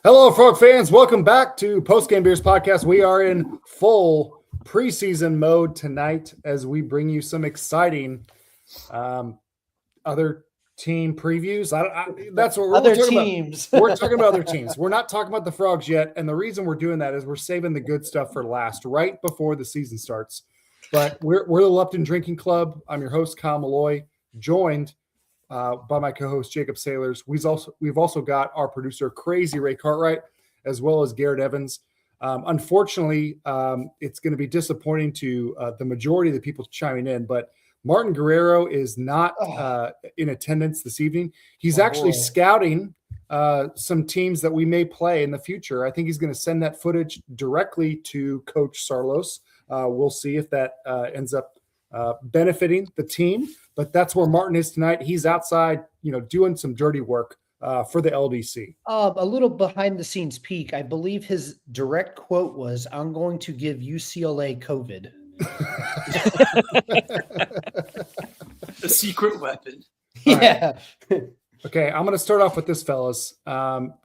Hello, Frog fans. Welcome back to Post Game Beers Podcast. We are in full preseason mode tonight as we bring you some exciting other team previews. That's what we're other talking teams. About. We're talking about other teams. We're not talking about the Frogs yet. And the reason we're doing that is we're saving the good stuff for last, right before the season starts. But we're the Lupton Drinking Club. I'm your host, Kyle Malloy, joined by my co-host Jacob Sailors. We've also got our producer Crazy Ray Cartwright, as well as Garrett Evans. Unfortunately, it's going to be disappointing to the majority of the people chiming in, but Martin Guerrero is not in attendance this evening. He's actually scouting some teams that we may play in the future. I think he's going to send that footage directly to Coach Sarlos. We'll see if that ends up benefiting the team. But that's where Martin is tonight. He's outside, doing some dirty work for the LDC. A little behind the scenes peek. I believe his direct quote was, "I'm going to give UCLA COVID." The secret weapon. Yeah. Right. Okay, I'm going to start off with this, fellas.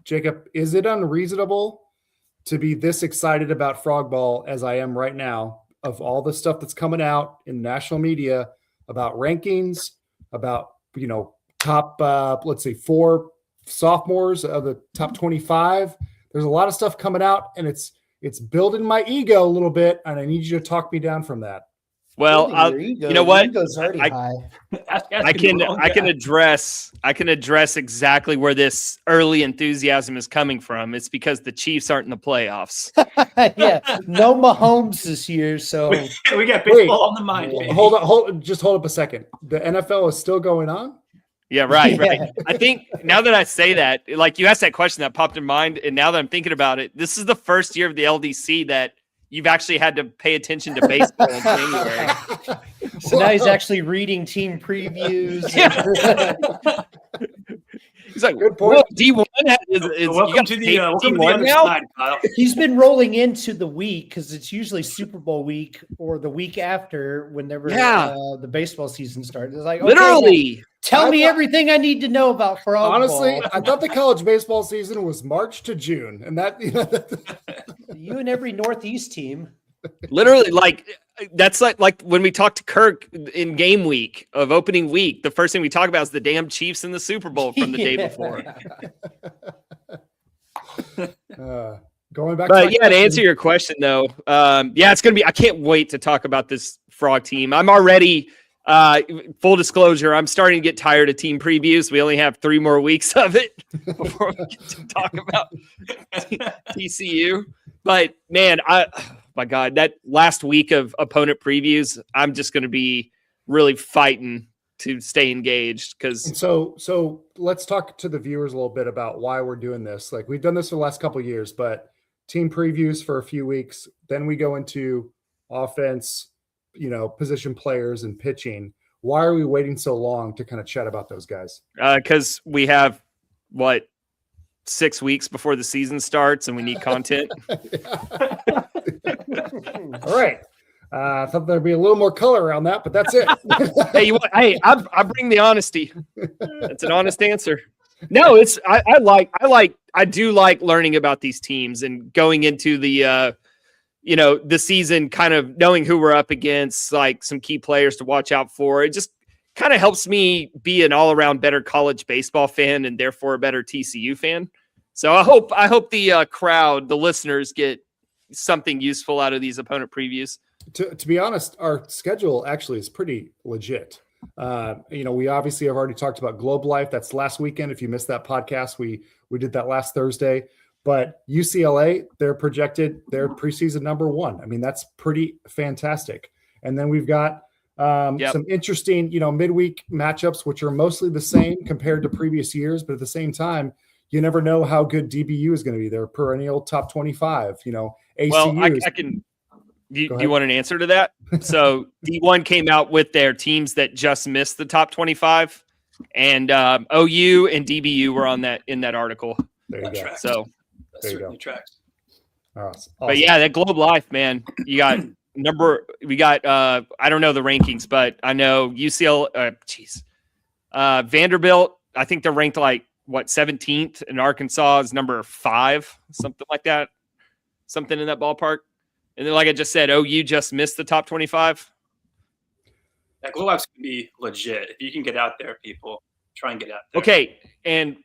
Jacob, is it unreasonable to be this excited about Frog Ball as I am right now, of all the stuff that's coming out in national media about rankings, about, top, let's say 4 sophomores of the top 25. There's a lot of stuff coming out, and it's building my ego a little bit, and I need you to talk me down from that. Well, you know what? I can address exactly where this early enthusiasm is coming from. It's because the Chiefs aren't in the playoffs. Yeah, no Mahomes this year, so we got baseball on the mind. Baby. Hold up a second. The NFL is still going on? Yeah, right. I think now that I say that, like you asked that question that popped in mind, and now that I'm thinking about it, this is the first year of the LDC that you've actually had to pay attention to baseball in January. So now he's actually reading team previews. He's like, good point. D1 is welcome to the other side, Kyle. He's been rolling into the week because it's usually Super Bowl week or the week after whenever the baseball season starts. It's like, literally. Okay, tell me everything I need to know about Frog Honestly, Ball. I thought the college baseball season was March to June, and that you and every Northeast team. Literally, that's like when we talked to Kirk in game week of opening week, the first thing we talk about is the damn Chiefs in the Super Bowl from the day before. Going back, to answer your question though, it's gonna be. I can't wait to talk about this Frog team. I'm already. Full disclosure, I'm starting to get tired of team previews. We only have 3 more weeks of it before we get to talk about TCU. But man, my God, that last week of opponent previews, I'm just going to be really fighting to stay engaged. So let's talk to the viewers a little bit about why we're doing this. Like we've done this for the last couple of years, but team previews for a few weeks, then we go into offense, position players and pitching. Why are we waiting so long to kind of chat about those guys? Because we have 6 weeks before the season starts and we need content. All right. I thought there'd be a little more color around that, but that's it. I bring the honesty. That's an honest answer. No, I do like learning about these teams and going into the the season, kind of knowing who we're up against, like some key players to watch out for. It just kind of helps me be an all-around better college baseball fan and therefore a better TCU fan. So I hope the crowd, the listeners, get something useful out of these opponent previews. To be honest, our schedule actually is pretty legit. We obviously have already talked about Globe Life. That's last weekend. If you missed that podcast, we did that last Thursday. But UCLA, they're projected, they're preseason number 1. I mean, that's pretty fantastic. And then we've got some interesting, midweek matchups, which are mostly the same compared to previous years. But at the same time, you never know how good DBU is going to be. They're perennial top 25, ACU. Well, I can. Do you want an answer to that? So D1 came out with their teams that just missed the top 25, and OU and DBU were on that in that article. There you go. So. That certainly tracks. Awesome. But yeah, that Globe Life, man. You got I don't know the rankings, but I know UCL Vanderbilt, I think they're ranked like 17th, and Arkansas is number 5, something like that, something in that ballpark. And then, like I just said, OU just missed the top 25. That Glow Live's going to be legit. If you can get out there, people, try and get out there. Okay, and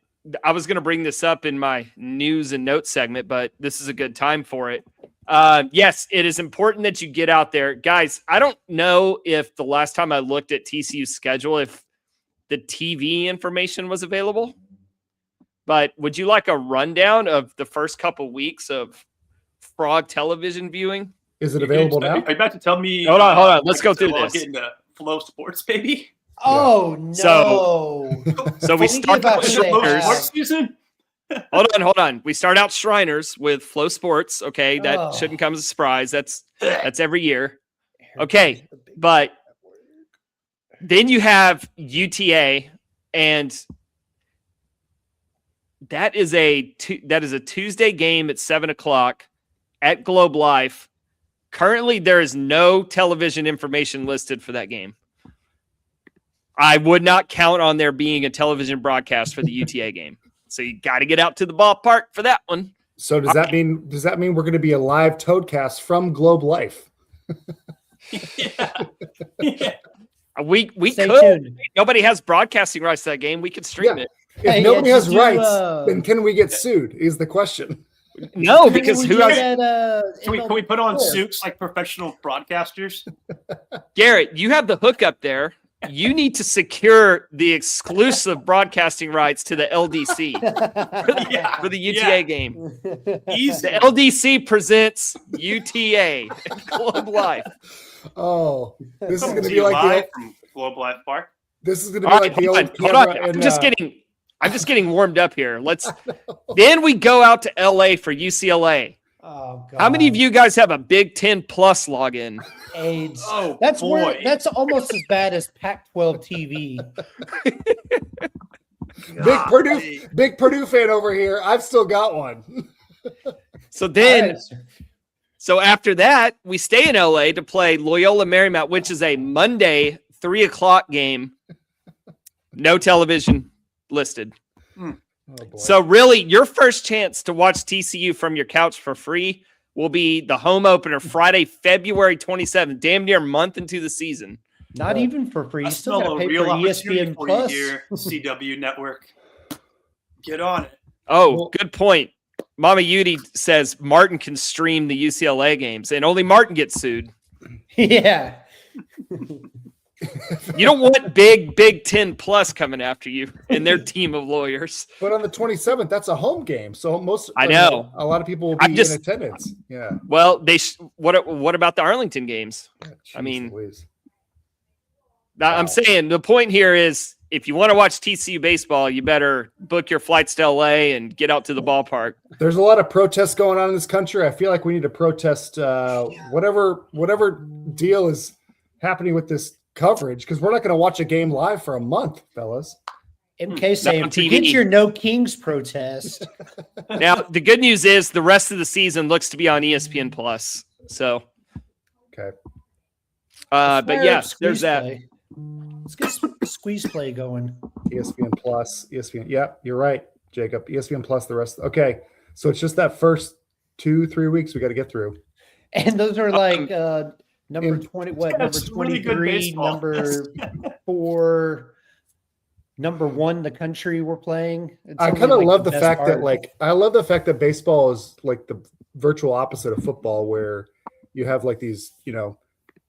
I was going to bring this up in my news and notes segment, but this is a good time for it. Yes, it is important that you get out there. Guys, I don't know if the last time I looked at TCU's schedule, if the TV information was available, but would you like a rundown of the first couple weeks of Frog television viewing? Is it available now? Are you about to tell me? Hold on. Let's go through this. Get into Flow Sports, baby. Oh, no. So we start out Shriners. Sports season? Hold on. We start out Shriners with Flow Sports. Okay, that shouldn't come as a surprise. That's every year. Okay, but then you have UTA, and that is a Tuesday game at 7:00 at Globe Life. Currently, there is no television information listed for that game. I would not count on there being a television broadcast for the UTA game. So you got to get out to the ballpark for that one. So does that mean we're going to be a live Toadcast from Globe Life? Yeah. We Stay could. tuned. Nobody has broadcasting rights to that game. We could stream it. If nobody has rights, then can we get sued? Is the question. No, because who has Can we put on suits like professional broadcasters? Garrett? You have the hookup there. You need to secure the exclusive broadcasting rights to the LDC for the UTA game. Easy. The LDC presents UTA Globe Life. Oh, this is going to be you like live from Globe Life Park. this is going to be like the old Hold on. camera. I'm just getting warmed up here. Then we go out to LA for UCLA. Oh, God. How many of you guys have a Big 10 Plus login? AIDS? Oh, That's boy. that's almost as bad as Pac-12 TV. Big Purdue fan over here. I've still got one. So after that, we stay in LA to play Loyola Marymount, which is a Monday 3:00 game. No television listed. Oh, boy. So really, your first chance to watch TCU from your couch for free will be the home opener Friday, February 27th, damn near a month into the season. Not even for free. I You still got smell to a pay real for opportunity ESPN for Plus. you here, CW Network. Get on it. Oh, good point. Mama Yudi says Martin can stream the UCLA games, and only Martin gets sued. Yeah. You don't want Big 10 Plus coming after you and their team of lawyers. But on the 27th, that's a home game. So I know. a lot of people will be in attendance. Yeah. Well, what about the Arlington games? Jeez I mean, Louise. I'm saying the point here is if you want to watch TCU baseball, you better book your flights to LA and get out to the ballpark. There's a lot of protests going on in this country. I feel like we need to protest whatever deal is happening with this coverage, because we're not going to watch a game live for a month, fellas. MK saying, on TV. forget your No Kings protest. Now, the good news is the rest of the season looks to be on ESPN Plus. So, Okay. but Fire yeah, up Squeeze there's that. Play. Let's get Squeeze Play going. ESPN Plus, ESPN. Yeah, you're right, Jacob. ESPN Plus, the rest. Okay. So it's just that first 2-3 weeks we got to get through. And those are like number in- 20, Yeah, it's number really good 23, baseball. number 4, number 1, the country we're playing. It's I only, kind of like, love the best fact part. that I love the fact that baseball is like the virtual opposite of football, where you have like these,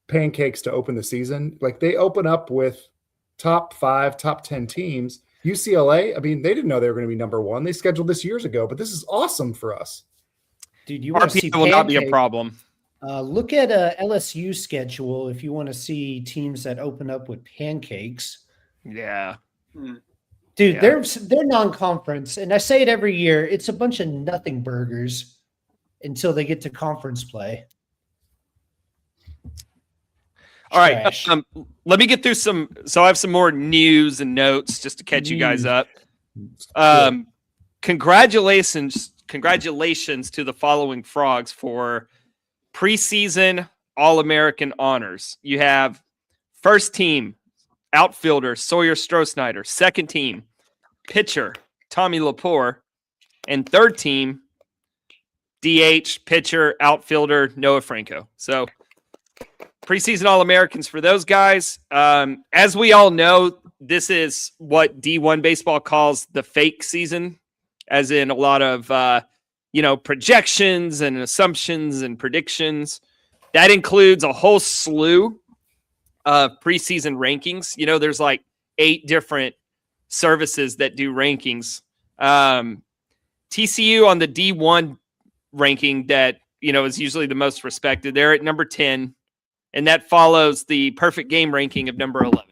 pancakes to open the season. Like they open up with top 5, top 10 teams. UCLA, I mean, they didn't know they were going to be number 1. They scheduled this years ago, but this is awesome for us. Dude, you want to see RP will not be a pancake- problem. Look at LSU schedule if you want to see teams that open up with pancakes. Yeah. Dude, Yeah. they're non-conference, and I say it every year. It's a bunch of nothing burgers until they get to conference play. All right. Trash. Let me get through some. So I have some more news and notes just to catch you guys up. Congratulations to the following Frogs for preseason All-American honors. You have first team outfielder Sawyer Strohsnyder, second team pitcher Tommy Lepore. And third team, DH, pitcher, outfielder, Noah Franco. So preseason All-Americans for those guys. As we all know, this is what D1 baseball calls the fake season, as in a lot of, projections and assumptions and predictions. That includes a whole slew of preseason rankings. There's like 8 different services that do rankings. TCU on the D1 ranking that, is usually the most respected. They're at number 10, and that follows the perfect game ranking of number 11.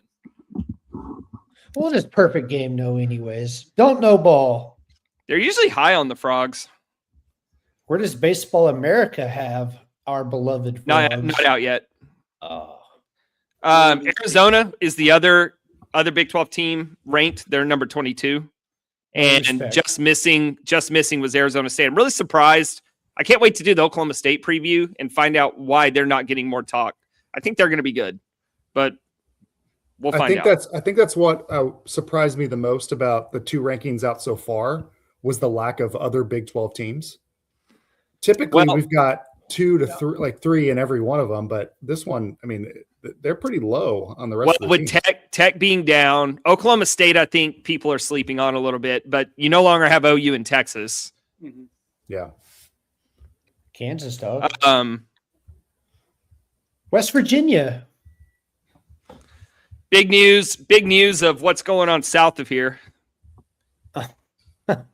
What does perfect game know anyways? Don't know ball. They're usually high on the Frogs. Where does Baseball America have our beloved Frogs? Not out yet. Oh. Arizona is the other Big 12 team ranked. They're number 22. And Respect. just missing was Arizona State. I'm really surprised. I can't wait to do the Oklahoma State preview and find out why they're not getting more talk. I think they're going to be good, but we'll find out. I think that's what surprised me the most about the 2 rankings out so far was the lack of other Big 12 teams. Typically, we've got 2 to 3, like 3 in every one of them, but this one, I mean, they're pretty low on the rest of the with teams. Tech being down, Oklahoma State, I think people are sleeping on a little bit, but you no longer have OU in Texas. Mm-hmm. Yeah. Kansas, dog. West Virginia. Big news of what's going on south of here.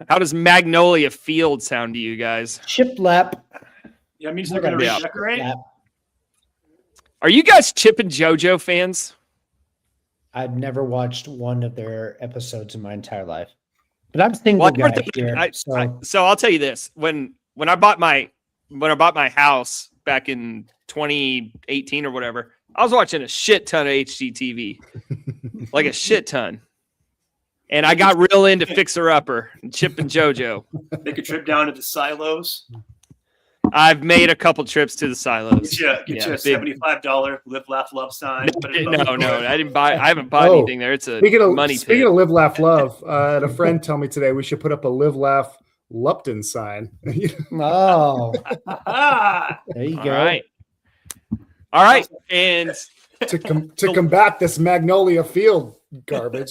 How does Magnolia Field sound to you guys? Shiplap. Yeah, it means they're going to Yeah. redecorate. Are you guys Chip and JoJo fans? I've never watched one of their episodes in my entire life, but I'm single Well, guy here. so I'll tell you this: when I bought my house back in 2018 or whatever, I was watching a shit ton of HGTV, like a shit ton, and I got real into Fixer Upper and Chip and JoJo. Make a trip down to the silos. I've made a couple trips to the silos. Get you a $75 Live, Laugh, Love sign. Put it No, above the door. I didn't buy. I haven't bought anything there. It's a money pit. Speaking of Live, Laugh, Love, I had a friend tell me today we should put up a Live, Laugh, Lupton sign. Oh, Ah! there you All go. right, and to combat this Magnolia Field garbage.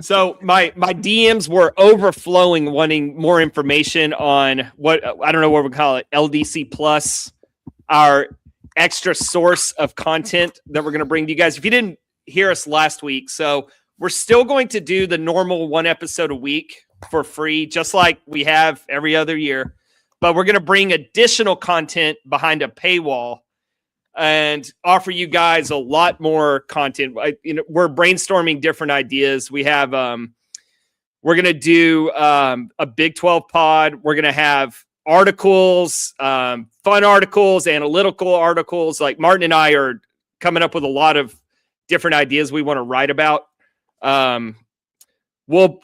so my DMs were overflowing, wanting more information on what I don't know what we call it, LDC Plus, our extra source of content that we're going to bring to you guys. If you didn't hear us last week, so we're still going to do the normal 1 episode a week for free, just like we have every other year. But we're going to bring additional content behind a paywall and offer you guys a lot more content. We're brainstorming different ideas. We have, we're going to do a Big 12 pod. We're going to have articles, fun articles, analytical articles. Like Martin and I are coming up with a lot of different ideas we want to write about. We'll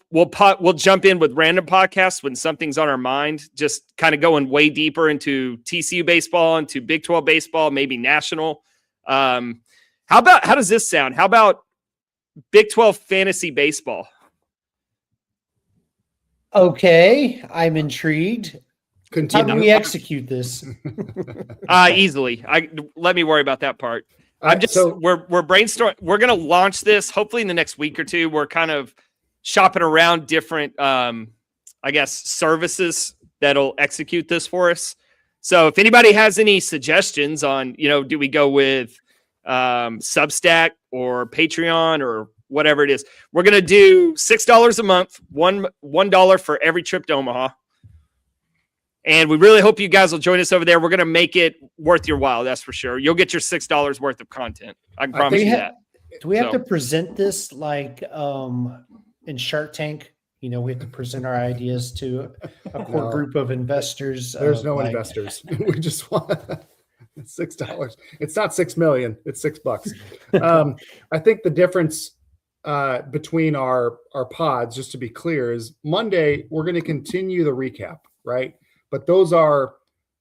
jump in with random podcasts when something's on our mind, just kind of going way deeper into TCU baseball, into Big 12 baseball, maybe national. How does this sound? How about Big 12 fantasy baseball? Okay, I'm intrigued. How Continue. do we execute this? Easily. Let me worry about that part. We're We're brainstorming. We're going to launch this hopefully in the next week or two. We're kind of shopping around different, services that'll execute this for us. So if anybody has any suggestions on, do we go with Substack or Patreon or whatever it is, we're going to do $6 a month, $1 for every trip to Omaha. And we really hope you guys will join us over there. We're going to make it worth your while. That's for sure. You'll get your $6 worth of content. I can promise you that. Do we have to present this like in Shark Tank? We have to present our ideas to a core group of investors. There's no investors. We just want $6. It's not 6 million. It's $6. I think the difference between our pods, just to be clear, is Monday we're going to continue the recap, right? But those are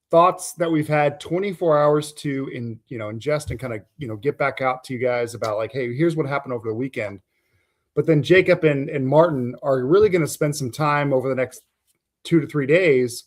thoughts that we've had 24 hours to ingest and kind of get back out to you guys about like, hey, here's what happened over the weekend. But then Jacob and Martin are really going to spend some time over the next 2 to 3 days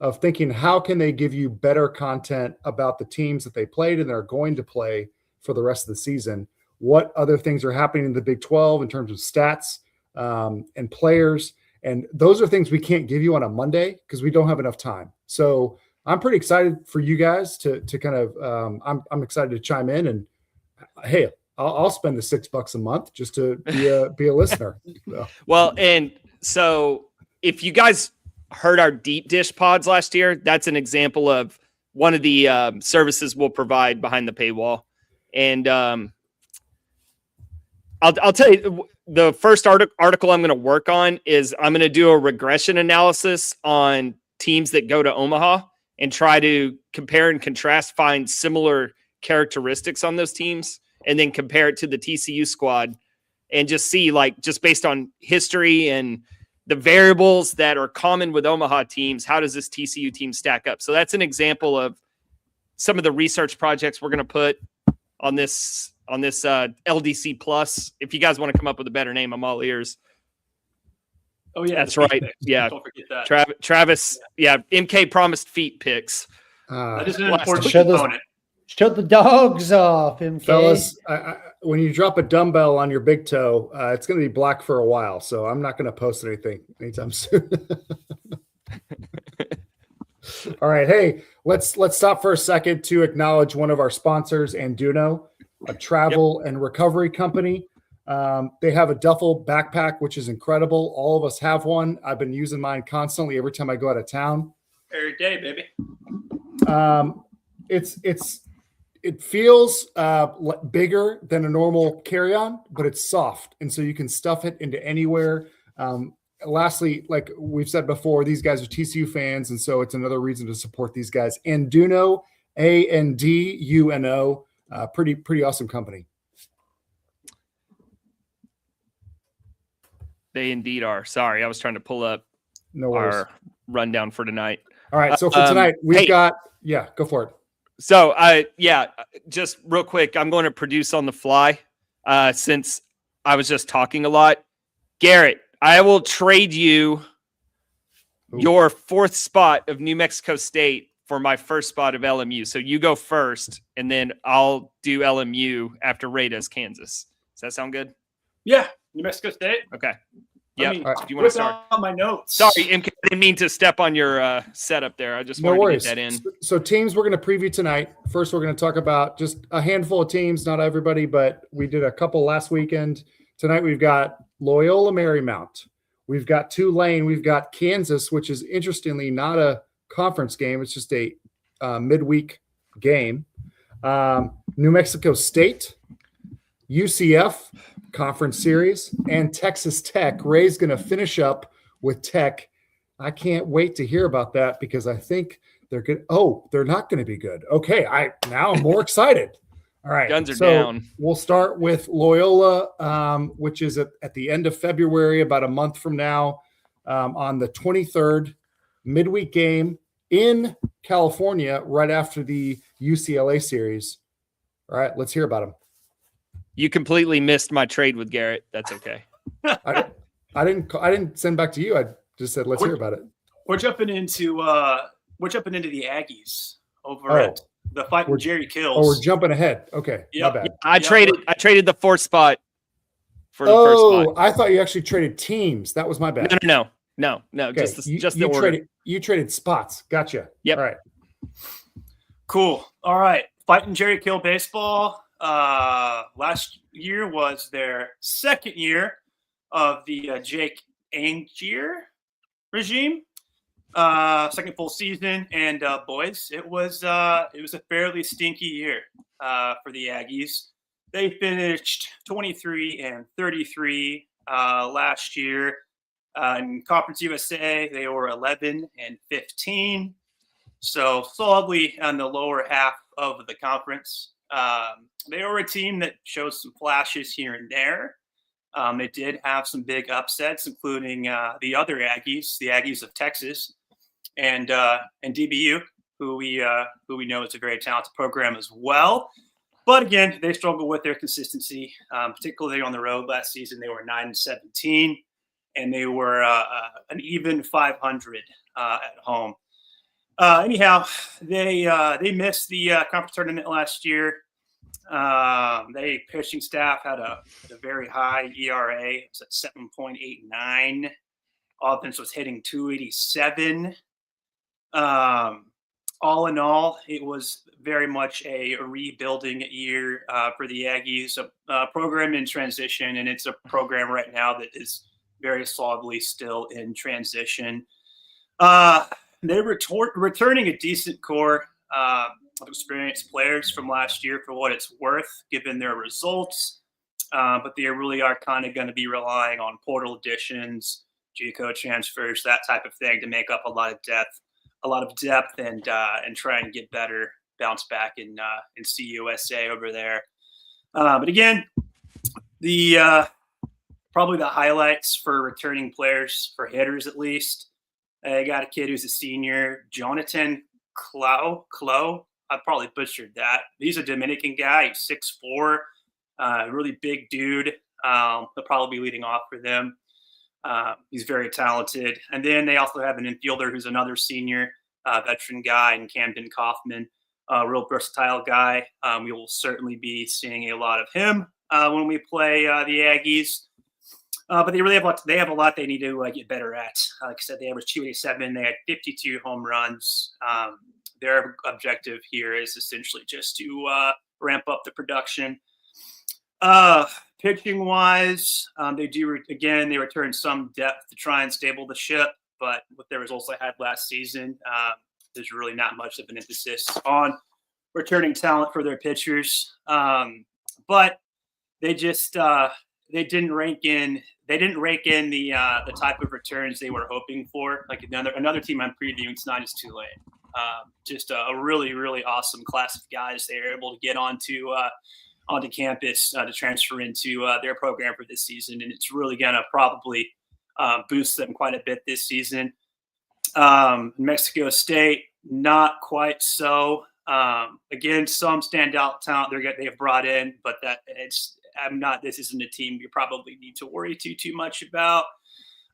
of thinking how can they give you better content about the teams that they played and are going to play for the rest of the season. What other things are happening in the Big 12 in terms of stats and players. And those are things we can't give you on a Monday because we don't have enough time. So I'm pretty excited for you guys to kind of I'm excited to chime in, and hey, I'll spend the $6 a month just to be a listener. So. Well, and so if you guys heard our deep dish pods last year, that's an example of one of the services we'll provide behind the paywall. And I'll tell you, the first article I'm going to work on is I'm going to do a regression analysis on teams that go to Omaha and try to compare and contrast, find similar characteristics on those teams, and then compare it to the TCU squad and just see, like, just based on history and the variables that are common with Omaha teams, how does this TCU team stack up? So that's an example of some of the research projects we're going to put on this LDC Plus. If you guys want to come up with a better name, I'm all ears. Oh yeah, that's right. Yeah, don't forget that. Travis. Yeah, MK promised feet picks. That is an important show component. Shut the dogs off, MK. Fellas, when you drop a dumbbell on your big toe, it's going to be black for a while. So I'm not going to post anything anytime soon. All right. Hey, let's stop for a second to acknowledge one of our sponsors, Anduno, a travel and recovery company. They have a duffel backpack, which is incredible. All of us have one. I've been using mine constantly every time I go out of town. Every day, baby. It feels bigger than a normal carry-on, but it's soft, and so you can stuff it into anywhere. Lastly, like we've said before, these guys are TCU fans, and so it's another reason to support these guys. Anduno, Anduno, pretty awesome company. They indeed are. Sorry, I was trying to pull up our rundown for tonight. All right, so for tonight, we've got go for it. So, just real quick, I'm going to produce on the fly since I was just talking a lot. Garrett, I will trade you your fourth spot of New Mexico State for my first spot of LMU. So you go first, and then I'll do LMU after Ray does Kansas. Does that sound good? Yeah, New Mexico State. Okay. Yeah. Do you want to start? On my notes. Sorry, MK, I didn't mean to step on your setup there. I just wanted to get that in. So teams we're going to preview tonight. First, we're going to talk about just a handful of teams, not everybody, but we did a couple last weekend. Tonight we've got Loyola Marymount. We've got Tulane. We've got Kansas, which is interestingly not a conference game. It's just a midweek game. New Mexico State, UCF, conference series, and Texas Tech. Ray's going to finish up with Tech. I can't wait to hear about that because I think they're good. Oh, they're not going to be good. Okay, now I'm more excited. All right, guns are down. We'll start with Loyola, which is at the end of February, about a month from now, on the 23rd, midweek game in California, right after the UCLA series. All right, let's hear about them. You completely missed my trade with Garrett. That's okay. I didn't send back to you. I just said let's hear about it. We're jumping into the Aggies over at the Fighting Jerry Kills. Oh, we're jumping ahead. Okay, my bad. I traded the fourth spot for the first spot. I thought you actually traded teams. That was my bad. No. Okay. Just the order. You traded spots. Gotcha. Yep. All right. Cool. All right. Fighting Jerry Kill baseball. Last year was their second year of the Jake Angier regime. Second full season, and boys, it was a fairly stinky year for the Aggies. They finished 23-33 last year. In Conference USA, they were 11-15, so solidly on the lower half of the conference. They were a team that shows some flashes here and there. They did have some big upsets, including the other Aggies, the Aggies of Texas, and DBU, who we know is a very talented program as well. But again, they struggle with their consistency, particularly on the road. Last season, they were 9-17, and they were an even 500 at home. Anyhow, they missed the conference tournament last year. They pitching staff had a very high ERA. It was at 7.89. Offense was hitting 287. All in all, it was very much a rebuilding year for the Aggies, a program in transition, and it's a program right now that is very solidly still in transition. They're returning a decent core of experienced players from last year for what it's worth, given their results. But they really are kind of going to be relying on portal additions, JUCO transfers, that type of thing to make up a lot of depth and try and get better, bounce back in CUSA over there. But again, probably the highlights for returning players, for hitters at least. I got a kid who's a senior, Jonathan Clow. I probably butchered that. He's a Dominican guy. He's 6'4", really big dude. He'll probably be leading off for them. He's very talented. And then they also have an infielder who's another senior veteran guy in Camden Kaufman, a real versatile guy. We will certainly be seeing a lot of him when we play the Aggies. But they really have a lot they need to get better at. Like I said, they averaged 287. They had 52 home runs. Their objective here is essentially just to ramp up the production. Pitching wise, they return some depth to try and stable the ship. But with the results I had last season, there's really not much of an emphasis on returning talent for their pitchers. But they just they didn't rake in the type of returns they were hoping for. Like another team I'm previewing tonight is Tulane. Just a really, really awesome class of guys they were able to get onto campus to transfer into their program for this season, and it's really going to probably boost them quite a bit this season. Mexico State, not quite so. Again, some standout talent they've brought in, but this isn't a team you probably need to worry too much about.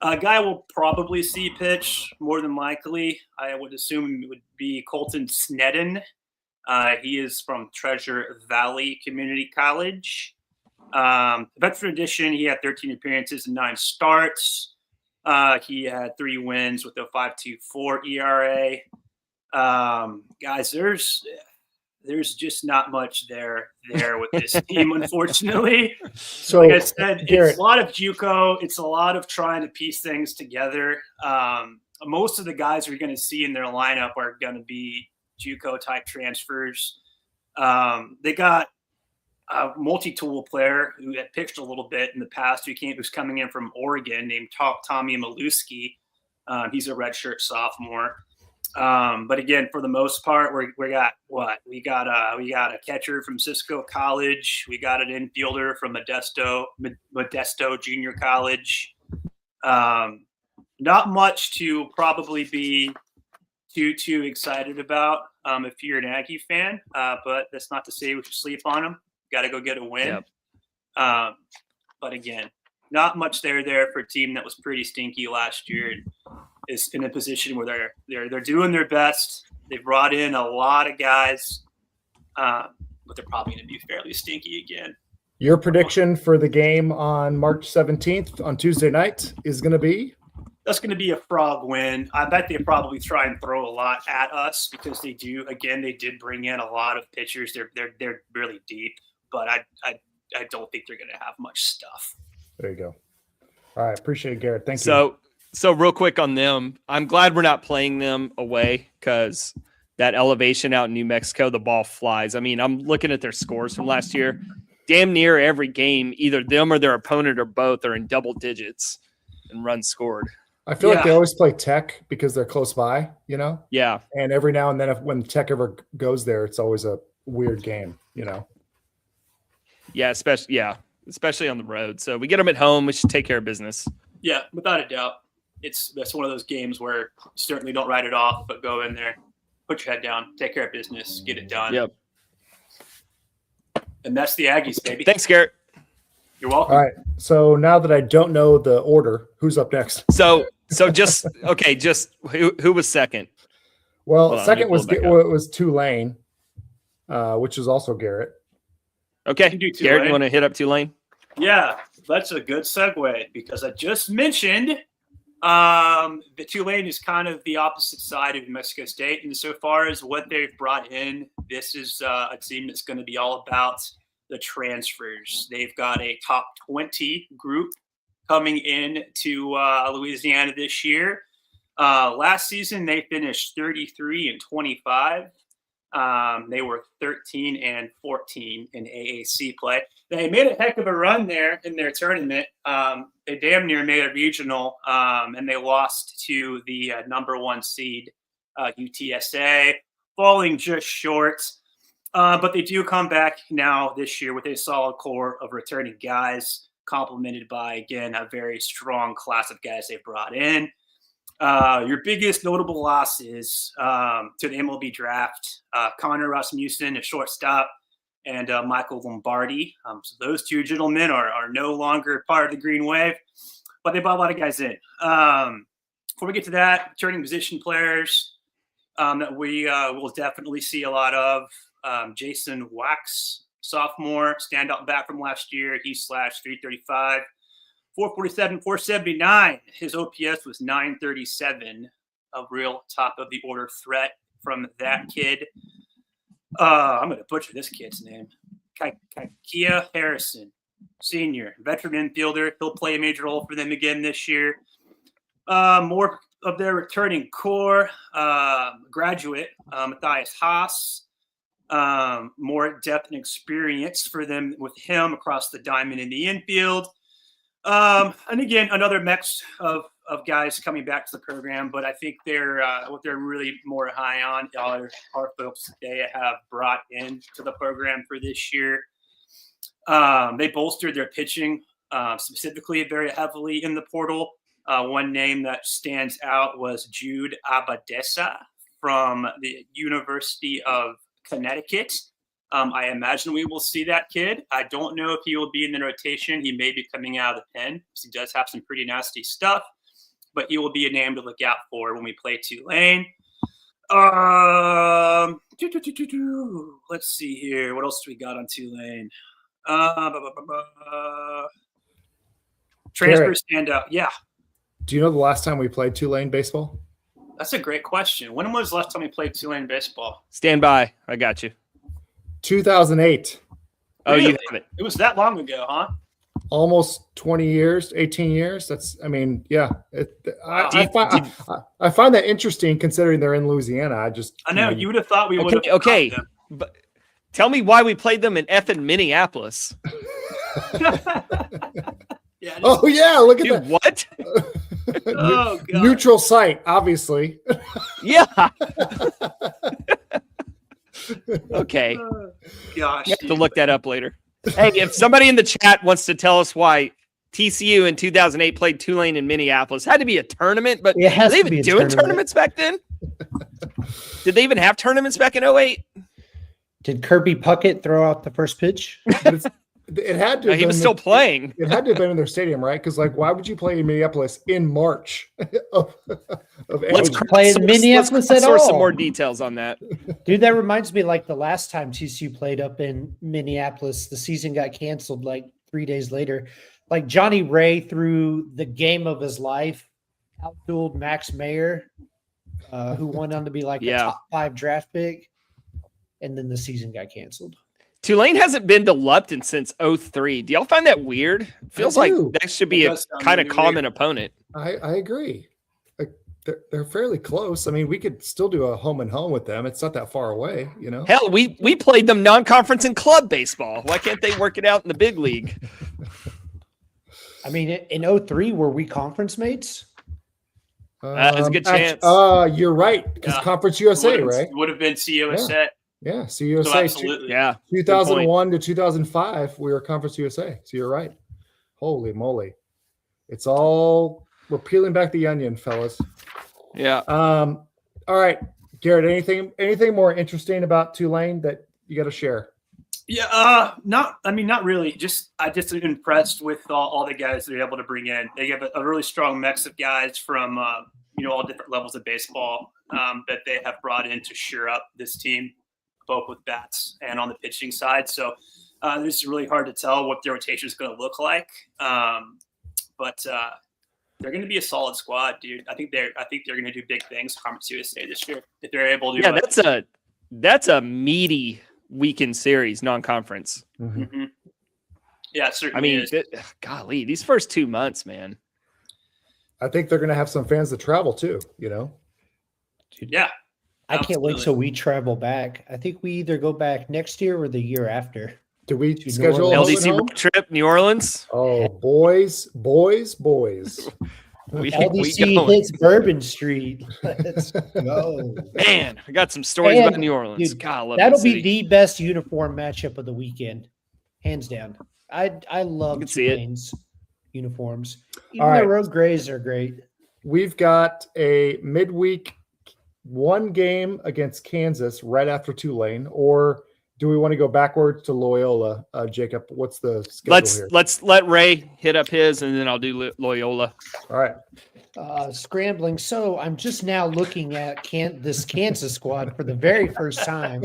A guy will probably see pitch more than likely. I would assume it would be Colton Sneddon. He is from Treasure Valley Community College. Veteran edition, he had 13 appearances and 9 starts. He had 3 wins with a 5.24 ERA. Guys, there's just not much there with this team, unfortunately. So, like I said, Garrett, it's a lot of JUCO. It's a lot of trying to piece things together. Most of the guys we're going to see in their lineup are going to be JUCO type transfers. They got a multi-tool player who had pitched a little bit in the past, who's coming in from Oregon, named Tommy Maluski. He's a redshirt sophomore. But again, for the most part, we got a catcher from Cisco College. We got an infielder from Modesto Junior College. Not much to probably be too excited about if you're an Aggie fan, but that's not to say we should sleep on them. Got to go get a win. Yep. But again, not much there for a team that was pretty stinky last year and is in a position where they're doing their best. They brought in a lot of guys, but they're probably going to be fairly stinky again. Your prediction for the game on March 17th on Tuesday night is going to be? That's going to be a Frog win. I bet they probably try and throw a lot at us because they do. Again, they did bring in a lot of pitchers. They're really deep, but I don't think they're going to have much stuff. There you go. All right, appreciate it, Garrett. Thank you. So real quick on them, I'm glad we're not playing them away because that elevation out in New Mexico, the ball flies. I mean, I'm looking at their scores from last year. Damn near every game, either them or their opponent or both are in double digits in runs scored. I feel like they always play Tech because they're close by, you know? Yeah. And every now and then when Tech ever goes there, it's always a weird game, you know? Yeah, especially on the road. So we get them at home. We should take care of business. Yeah, without a doubt. That's one of those games where you certainly don't write it off, but go in there, put your head down, take care of business, get it done. Yep. And that's the Aggies, baby. Thanks, Garrett. You're welcome. All right. So now that I don't know the order, who's up next? So just okay. Just who was second? Well, Hold on, second let me pull it back well, it was Tulane, which is also Garrett. Okay, can do Garrett, Tulane. you want to hit up Tulane? Yeah, that's a good segue because I just mentioned the Tulane is kind of the opposite side of New Mexico State. And so far as what they've brought in, this is a team that's going to be all about the transfers. They've got a top 20 group coming in to Louisiana this year. Last season, they finished 33-25. They were 13-14 in AAC play. They made a heck of a run there in their tournament. They damn near made a regional, and they lost to the number 1 seed, UTSA, falling just short. But they do come back now this year with a solid core of returning guys, complemented by, again, a very strong class of guys they've brought in. Your biggest notable losses to the MLB draft, Connor Rasmussen, a shortstop, and Michael Lombardi. So those two gentlemen are no longer part of the Green Wave, but they brought a lot of guys in. Before we get to that, returning position players that we will definitely see a lot of. Jason Wax, sophomore, standout bat from last year. He slashed 335. 447, 479. His OPS was 937. A real top of the order threat from that kid. I'm going to butcher this kid's name. Kia Harrison, senior, veteran infielder. He'll play a major role for them again this year. More of their returning core, graduate, Matthias Haas. More depth and experience for them with him across the diamond in the infield. And again, another mix of guys coming back to the program, but I think they're what they're really more high on are folks they have brought into the program for this year. They bolstered their pitching specifically very heavily in the portal. One name that stands out was Jude Abadesa from the University of Connecticut. I imagine we will see that kid. I don't know if he will be in the rotation. He may be coming out of the pen because he does have some pretty nasty stuff, but he will be a name to look out for when we play Tulane. Let's see here. What else do we got on Tulane? Transfer standout. Yeah, Do you know the last time we played Tulane baseball? that's a great question. When was the last time we played Tulane baseball? Stand by. I got you. 2008. Oh, you Really? have it. It was that long ago, huh? Almost 20 years, 18 years. That's, I mean, yeah. Wow. I find that interesting considering they're in Louisiana. I know you would have thought we would have. Okay. But tell me why we played them in effing Minneapolis. Yeah. Oh, yeah. Look at Dude, what? that. Oh, God. Neutral site, obviously. Yeah. Okay. Gosh. You have to look that up later. Hey, if somebody in the chat wants to tell us why TCU in 2008 played Tulane in Minneapolis, had to be a tournament, but It has were they to be even a doing tournament. tournaments back then? Did they even have tournaments back in 08? Did Kirby Puckett throw out the first pitch? But it had to. No, have he was been still playing. It had to have been in their stadium, right? Because, like, why would you play in Minneapolis in March of Let's any- play in Minneapolis at source some all. more details on that. Dude, that reminds me like the last time TCU played up in Minneapolis, the season got canceled like 3 days later. Like Johnny Ray threw the game of his life, outdueled Max Mayer, who went on to be like a top 5 draft pick, and then the season got canceled. Tulane hasn't been to Lupton since 03. Do y'all find that weird? Feels I like do. that should be It a does sound kind of really common weird. opponent. I agree. Like, they're fairly close. I mean, we could still do a home and home with them. It's not that far away, you know. Hell, we played them non-conference and club baseball. Why can't they work it out in the big league? I mean, in 03, were we conference mates? There's a good chance. You're right, because Yeah. Conference USA, right? Would have been CUSA. Yeah, So CUSA. absolutely. Yeah. 2001 to 2005, we were Conference USA. So you're right. Holy moly. It's all, we're peeling back the onion, fellas. Yeah. All right, Garrett, anything more interesting about Tulane that you got to share? Yeah, not really. I just am impressed with all the guys they're able to bring in. They have a really strong mix of guys from all different levels of baseball that they have brought in to shore up this team, both with bats and on the pitching side. So it's really hard to tell what their rotation is going to look like. But they're going to be a solid squad, dude. I think they're going to do big things for Conference USA this year if they're able to. Yeah, that's a meaty weekend series, non-conference. Mm-hmm. Yeah, certainly. I mean, is. golly, these first 2 months, man. I think they're going to have some fans that travel too. Yeah, I can't wait absolutely. till we travel back. I think we either go back next year or the year after. Do we To schedule New a Orleans. home and LDC home? road trip, New Orleans. Oh, boys. We LDC going. hits Bourbon Street. Let's go. Man, I got some stories And, about New Orleans. dude, God, I love That'll that be city. the best uniform matchup of the weekend, hands down. I love can see it. Tulane's uniforms. Even All the right. road grays are great. We've got a midweek one game against Kansas right after Tulane, or do we want to go backwards to Loyola? Jacob, what's the schedule here? Let's let Ray hit up his, and then I'll do Loyola. All right. Scrambling. So I'm just now looking at this Kansas squad for the very first time.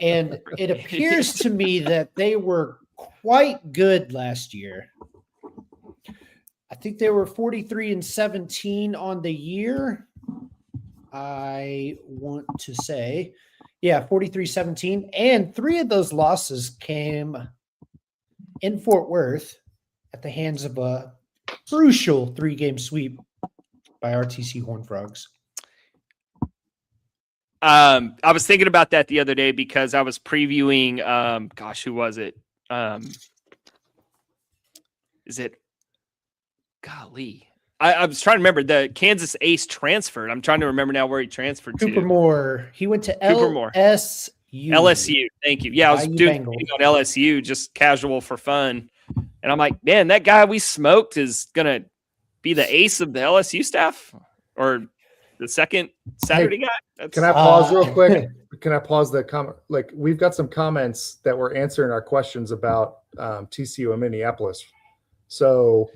And it appears to me that they were quite good last year. I think they were 43-17 on the year. I want to say, 43-17. And 3 of those losses came in Fort Worth at the hands of a crucial 3-game sweep by RTC Horned Frogs. I was thinking about that the other day because I was previewing. Who was it? Is it? Golly, I was trying to remember. The Kansas ace transferred. I'm trying to remember now where he transferred Cooper to. Moore. He went to Cooper Moore. LSU. LSU. Thank you. Yeah, I was Bayou doing Bengals. on LSU, just casual for fun, and I'm like, man, that guy we smoked is gonna be the ace of the LSU staff or the second Saturday guy. That's, Can I pause real Uh, quick? Can I pause the comment? Like, we've got some comments that were answering our questions about TCU and Minneapolis. So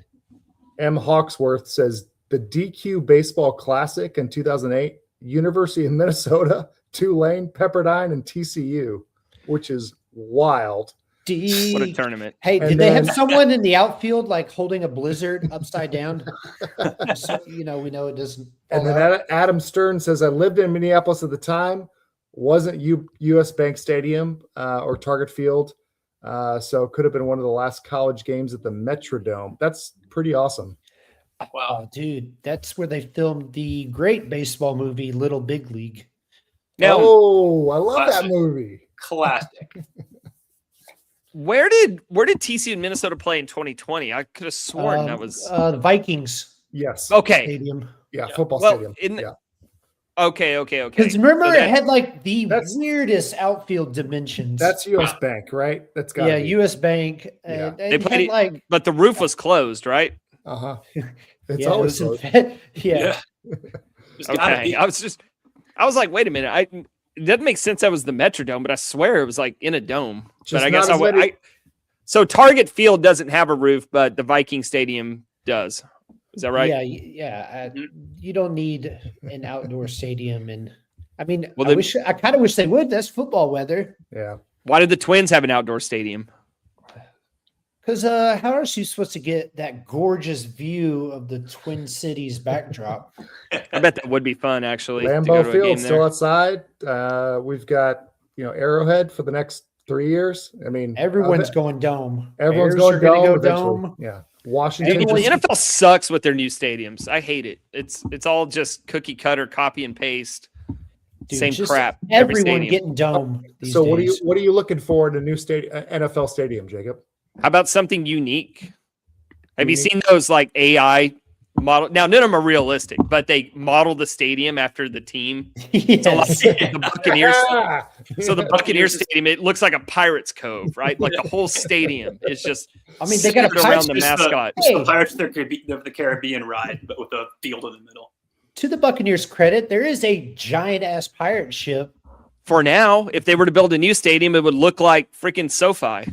M. Hawksworth says the DQ Baseball Classic in 2008, University of Minnesota, Tulane, Pepperdine, and TCU, which is wild. what a tournament. Hey, And did they have then- someone in the outfield like holding a blizzard upside down? So, we know it doesn't. And then Adam Stern says, I lived in Minneapolis at the time. Wasn't US Bank Stadium or Target Field. So could have been one of the last college games at the Metrodome. That's pretty awesome. Wow. Oh, dude, that's where they filmed the great baseball movie Little Big League. Now, Oh, I love that Classic. movie. Classic. where did TCU and Minnesota play in 2020? I could have sworn that was the Vikings Yes. okay. Stadium. Yeah, football Well, stadium. in the- Yeah. Okay. Because remember, So it that- had like the That's- weirdest outfield dimensions. That's US Bank, right? That's got yeah, be. U.S. Bank. Yeah. And They it played had it- like But the roof was closed, right? Uh-huh. It's yeah, always it was closed. yeah. It's gotta Okay. be. I was like, wait a minute. It doesn't make sense that was the Metrodome, but I swear it was like in a dome. Just but I guess not I as would. many- So Target Field doesn't have a roof, but the Viking Stadium does. Is that right? Yeah. Mhm. You don't need an outdoor stadium, and I mean, Well, I then- kind of wish they would. That's football weather. Yeah. Why did the Twins have an outdoor stadium? Because how are you supposed to get that gorgeous view of the Twin Cities backdrop? I bet that would be fun, actually. to go Lambeau to a Field game still there. outside. We've got, Arrowhead for the next 3 years. I mean, Everyone's going dome. everyone's Bears are going gonna dome. go eventually. dome. Yeah. Washington. Well, the just- NFL sucks with their new stadiums. I hate it. It's all just cookie cutter, copy and paste, Dude, same just crap. Every Everyone stadium. getting dome. These so days. what are you looking for in a new NFL stadium, Jacob? How about something unique? Have you Unique? seen those like AI model? Now, none of them are realistic, but they model the stadium after the team. So like Yes. the Buccaneers. Ah! So the Buccaneers Stadium, it looks like a Pirates Cove, right? Like the whole stadium is just I mean, they got a centered around Pirates the It's mascot. It's the Hey. Pirates of the Caribbean ride, but with a field in the middle. To the Buccaneers' credit, there is a giant ass pirate ship For now, if they were to build a new stadium, it would look like freaking SoFi.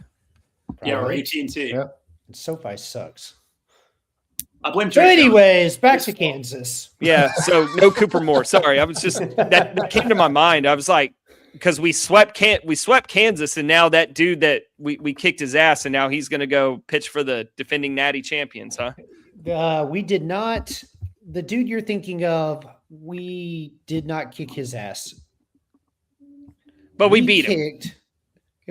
Yeah, or Probably. AT&T. Yeah. SoFi sucks. I blame So, Drake. anyways, back to His fault. Kansas. Yeah, so no Cooper Moore. Sorry, I was just that came to my mind. I was like, because we swept Kansas, and now that dude that we kicked his ass, and now he's going to go pitch for the defending Natty champions, huh? We did not. The dude you're thinking of, we did not kick his ass. But we beat him,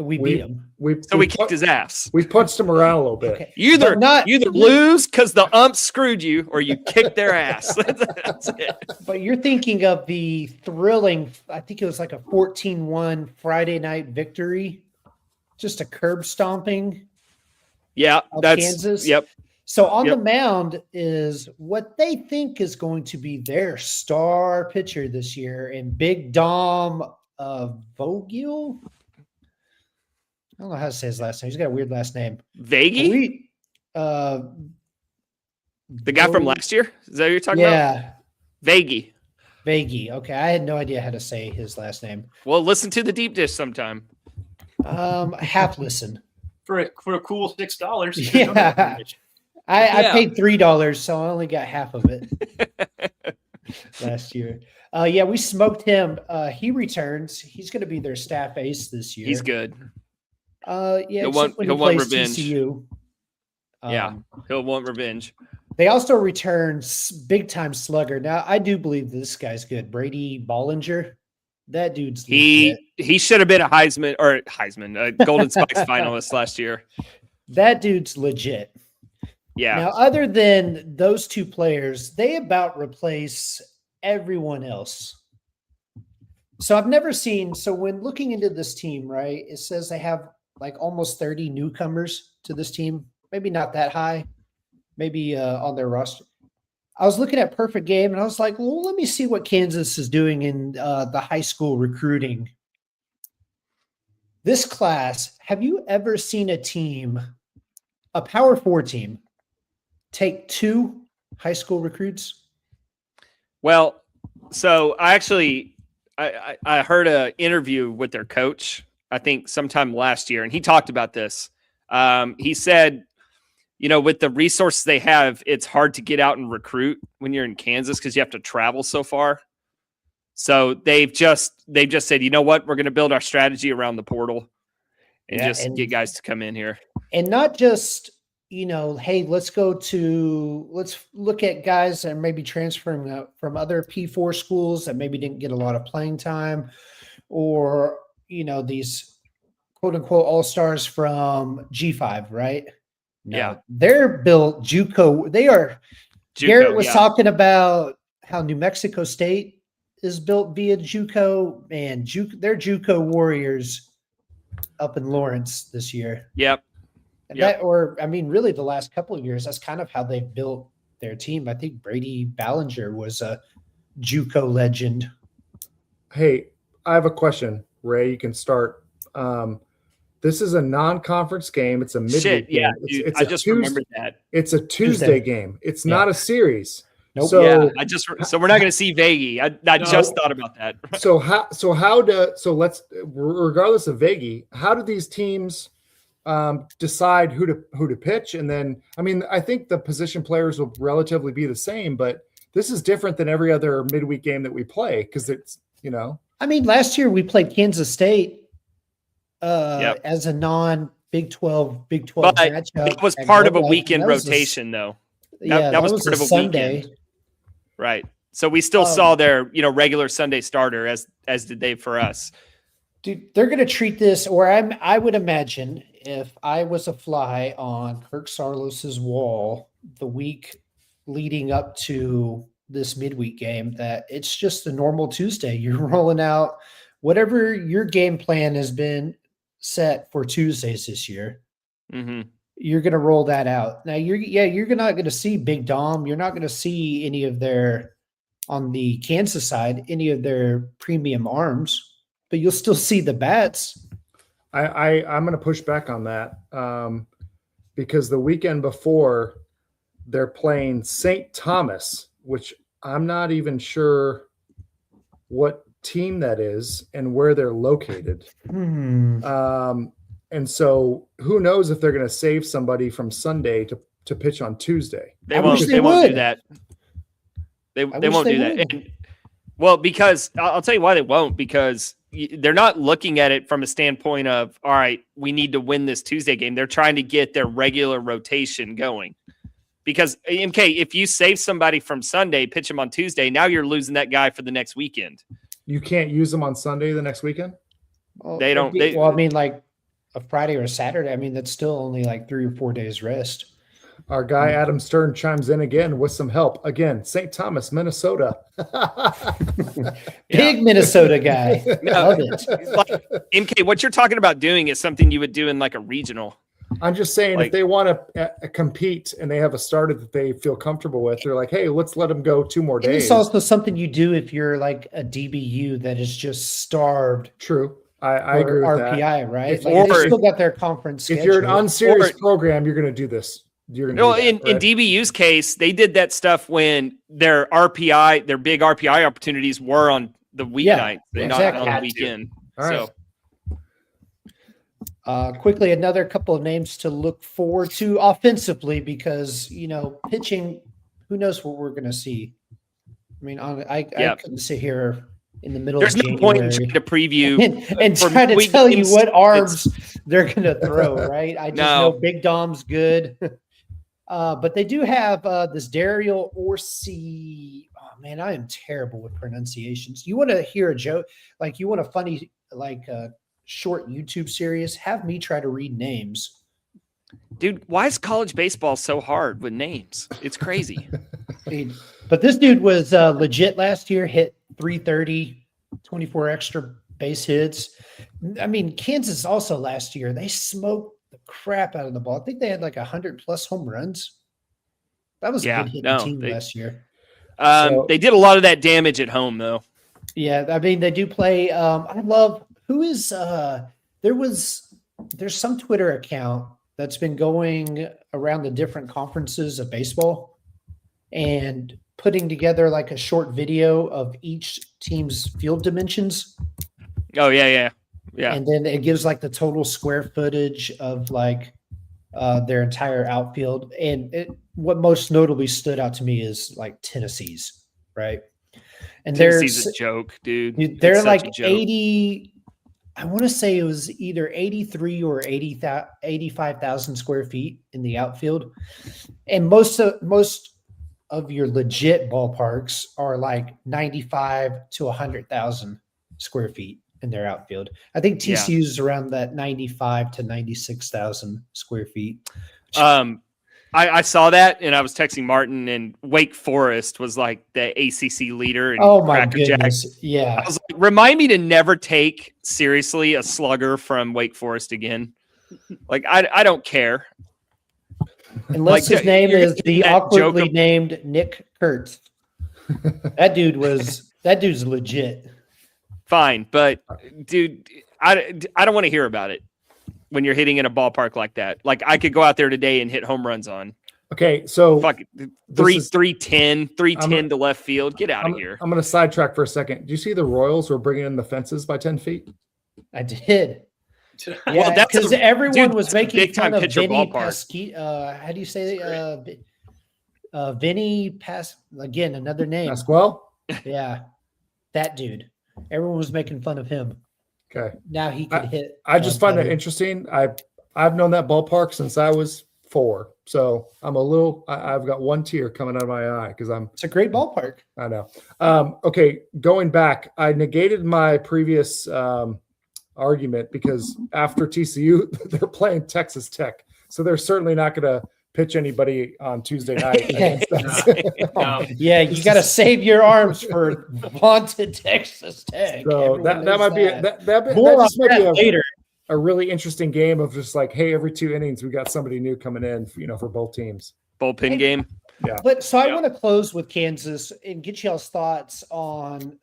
We beat him. We kicked his ass. We punched him around a little bit. Okay. You either But lose because the ump screwed you, or you kicked their ass. That's it. But you're thinking of the thrilling, I think it was like a 14-1 Friday night victory, just a curb stomping. Yeah, Of that's Kansas? Yep. So on Yep. the mound is what they think is going to be their star pitcher this year, and Big Dom Vogel. I don't know how to say his last name. He's got a weird last name. Vagey, the guy from last year. Is that what you're talking about? Yeah, Vagey. Vagey. Okay, I had no idea how to say his last name. Well, listen to the deep dish sometime. Half listen. For a cool $6. Yeah. I Yeah. paid $3, so I only got half of it last year. Yeah, we smoked him. He returns. He's going to be their staff ace this year. He's good. Yeah, He'll except want- when he'll he want plays revenge. TCU. Yeah. He'll want revenge. They also return big time slugger. Now, I do believe this guy's good. Brady Bollinger. That dude's legit. He should have been a Heisman, Golden Spikes finalist last year. That dude's legit. Yeah. Now, other than those two players, they about replace everyone else. So I've never seen. So when looking into this team, right, it says they have like almost 30 newcomers to this team. Maybe not that high. Maybe on their roster. I was looking at Perfect Game, and I was like, well, let me see what Kansas is doing in the high school recruiting. This class, have you ever seen a team, a Power 4 team, take 2 high school recruits? Well, so I heard an interview with their coach, I think sometime last year, and he talked about this. He said, with the resources they have, it's hard to get out and recruit when you're in Kansas because you have to travel so far. So they've just said, you know what, we're going to build our strategy around the portal and get guys to come in here. And not just, hey, let's look at guys that maybe transferring from other P4 schools that maybe didn't get a lot of playing time, or, these quote unquote all-stars from G5, right? No, Yeah. They're built JUCO. They are. JUCO, Garrett was yeah. talking about how New Mexico State is built via JUCO, and they're JUCO warriors up in Lawrence this year. Yep. And Yep. really the last couple of years, that's kind of how they've built their team. I think Brady Ballinger was a JUCO legend. Hey, I have a question, Ray. You can start. This is a non-conference game. It's a midweek Shit, yeah, game. dude, It's I a just Tuesday, remembered that. It's a Tuesday game. It's not a series. Nope. So, Yeah, so we're not going to see Vagey. I just thought about that. let's, regardless of Vagey, how do these teams decide who to pitch? And then, I think the position players will relatively be the same, but this is different than every other midweek game that we play because it's, Last year we played Kansas State Yep. as a non-Big 12 But matchup. it was at part of a Global. weekend That was rotation, though. that was was part a of a Sunday. weekend. Right. So we still saw their, regular Sunday starter as did they for us. Dude, they're going to treat this, or I would imagine if I was a fly on Kirk Sarlos's wall the week leading up to this midweek game, that it's just a normal Tuesday. You're rolling out whatever your game plan has been set for Tuesdays this year. Mm-hmm. You're going to roll that out. Now you're not going to see Big Dom. You're not going to see any of their, on the Kansas side, any of their premium arms, but you'll still see the bats. I'm going to push back on that because the weekend before they're playing St. Thomas, which I'm not even sure what team that is and where they're located. Hmm. And so who knows if they're going to save somebody from Sunday to pitch on Tuesday. They I won't. wish They they won't do would. that. They wish won't they do that. would. And, well, because I'll tell you why they won't. Because they're not looking at it from a standpoint of, all right, we need to win this Tuesday game. They're trying to get their regular rotation going. Because MK, if you save somebody from Sunday, pitch them on Tuesday, now you're losing that guy for the next weekend. You can't use them on Sunday the next weekend. Well, They don't- they- well, I mean, like a Friday or a Saturday. I mean, that's still only like 3 or 4 days rest. Our guy Adam Stern chimes in again with some help. Again, St. Thomas, Minnesota. Big Minnesota guy. Love it. Like, MK, what you're talking about doing is something you would do in like a regional. I'm just saying, Like- if they want to compete and they have a starter that they feel comfortable with, they're like, hey, let's let them go 2 more And days. it's also something you do if you're like a DBU that is just starved True. I for agree with that. RPI, right? If- Like, or they still got their conference If you're an schedule. unserious Or- program, you're going to do this. You're going to No, do that, in right? DBU's case, they did that stuff when their RPI, their big RPI opportunities were on the weeknight, not exactly. on the Had to. weekend. All right. So Quickly, another couple of names to look forward to offensively because, pitching, who knows what we're going to see. I mean, I Yeah. couldn't sit here in the middle there's of no January point in trying to preview. and for try to week tell you games. what arms they're going to throw, right? I just No. know Big Dom's good. But they do have this Daryl Orsi. Oh, man, I am terrible with pronunciations. You want to hear a joke? Like, you want a funny, short YouTube series? Have me try to read names. Dude, why is college baseball so hard with names? It's crazy. But this dude was legit last year, hit 330, 24 extra base hits. I mean, Kansas also last year, they smoked the crap out of the ball. I think they had like 100 plus home runs. That was Yeah, a good hitting no, team they- last year. So- They did a lot of that damage at home, though. Yeah, I mean, they do play. I love who is there's some Twitter account that's been going around the different conferences of baseball and putting together like a short video of each team's field dimensions. Oh, yeah. And then it gives like the total square footage of like their entire outfield. And what most notably stood out to me is like Tennessee's, right? And Tennessee's a joke, dude. they're It's such like a joke. 80. I want to say it was either 83 or 85,000 square feet in the outfield. And most of your legit ballparks are like 95 to 100,000 square feet in their outfield. I think TCU is around that 95 to 96,000 square feet. I saw that and I was texting Martin, and Wake Forest was like the ACC leader in Oh my Cracker Jack. goodness. Yeah. I was like, remind me to never take seriously a slugger from Wake Forest again. Like, I don't care. Unless Like, his name you're is gonna the get that joke awkwardly of- named Nick Kurtz. That dude's legit. Fine, but dude, I don't want to hear about it when you're hitting in a ballpark like that. Like, I could go out there today and hit home runs on Okay, so fuck this 310 to left field. Get out I'm, of here. I'm going to sidetrack for a second. Do you see the Royals were bringing in the fences by 10 feet? I did. Well, Yeah, that's because a- everyone dude, was that's a making big-time fun of pitcher Vinny ballpark. Pasquini. How do you say Vinny Pas? Again, another name. Pasquale? Yeah, that dude. Everyone was making fun of him. Okay. Now he could hit. I just find that better. interesting. I've known that ballpark since I was 4. So I've got one tear coming out of my eye because It's a great ballpark. I know. Okay, going back, I negated my previous argument because after TCU, they're playing Texas Tech. So they're certainly not going to pitch anybody on Tuesday night against us. No. Yeah, you got to save your arms for vaunted Texas Tech. So that might be that More just on might be that later. a really interesting game of just like, hey, every 2 innings we got somebody new coming in, for both teams. Bullpen game. But so I Yeah. want to close with Kansas and get y'all's thoughts on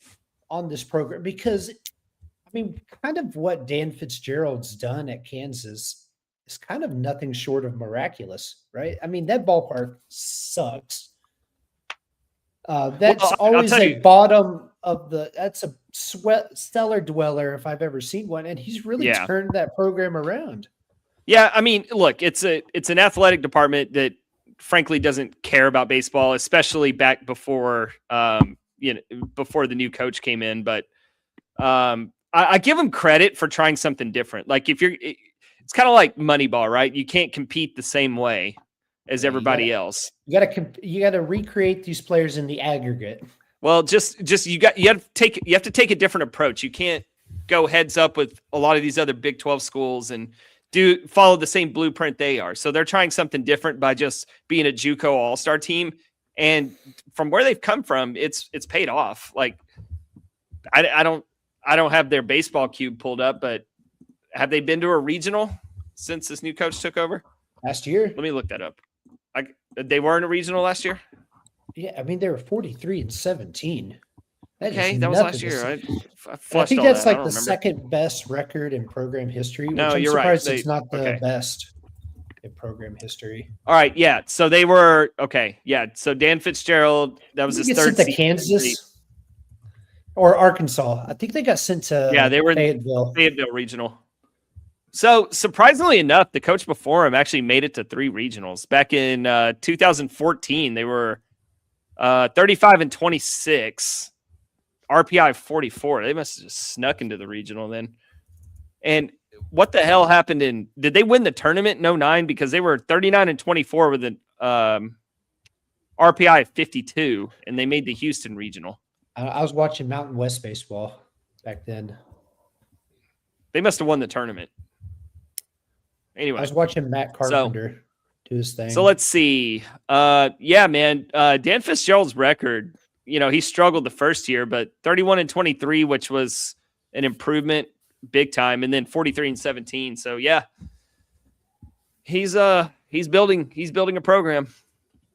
this program because, I mean, kind of what Dan Fitzgerald's done at Kansas is kind of nothing short of miraculous, right? I mean, that ballpark sucks. That's Well, I'll always tell a you- bottom that's a stellar dweller if I've ever seen one, and he's really Yeah. turned that program around. Yeah, I mean, look, it's an athletic department that frankly doesn't care about baseball, especially back before before the new coach came in. But I give them credit for trying something different. Like it's kind of like Moneyball, right? You can't compete the same way as everybody else. You gotta recreate these players in the aggregate. Well, just you have to take a different approach. You can't go heads up with a lot of these other Big 12 schools and follow the same blueprint they are. So they're trying something different by just being a JUCO all-star team. And from where they've come from, it's paid off. Like I don't have their baseball cube pulled up, but have they been to a regional since this new coach took over? Last year? Let me look that up. They were in a regional last year? Yeah, I mean they were 43-17. Okay, that was last year. I think that's like the second best record in program history. Which No, I'm you're right. surprised it's not the best in program history. All right, yeah. So they were okay. Yeah. So Dan Fitzgerald, that was his third to season. Kansas or Arkansas. I think they got sent to they were Fayetteville. Regional. So surprisingly enough, the coach before him actually made it to 3 regionals. Back in 2014, they were 35-26. RPI 44. They must have just snuck into the regional then. And what the hell happened did they win the tournament in 09? Because they were 39-24 with an RPI of 52, and they made the Houston regional. I was watching Mountain West baseball back then. They must have won the tournament. Anyway. I was watching Matt Carpenter do his thing. So let's see. Yeah, man. Dan Fitzgerald's record, he struggled the first year, but 31-23, which was an improvement big time, and then 43-17. So yeah, he's building a program,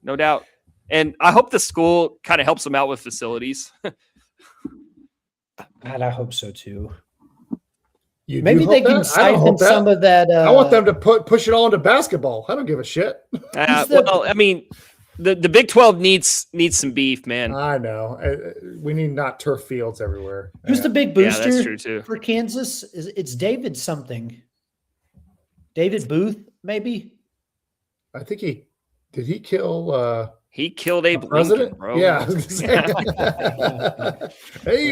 no doubt. And I hope the school kind of helps him out with facilities. And I hope so too. You Maybe do they hope can that? I don't siphon hope that. some of that. I want them to push it all into basketball. I don't give a shit. Well, I mean, the Big 12 needs some beef, man. I know. We need not turf fields everywhere. Who's the big booster that's true too. for Kansas? It's David something. David Booth, maybe? I think did he kill He killed Abe president? Lincoln, bro. Yeah. Hey,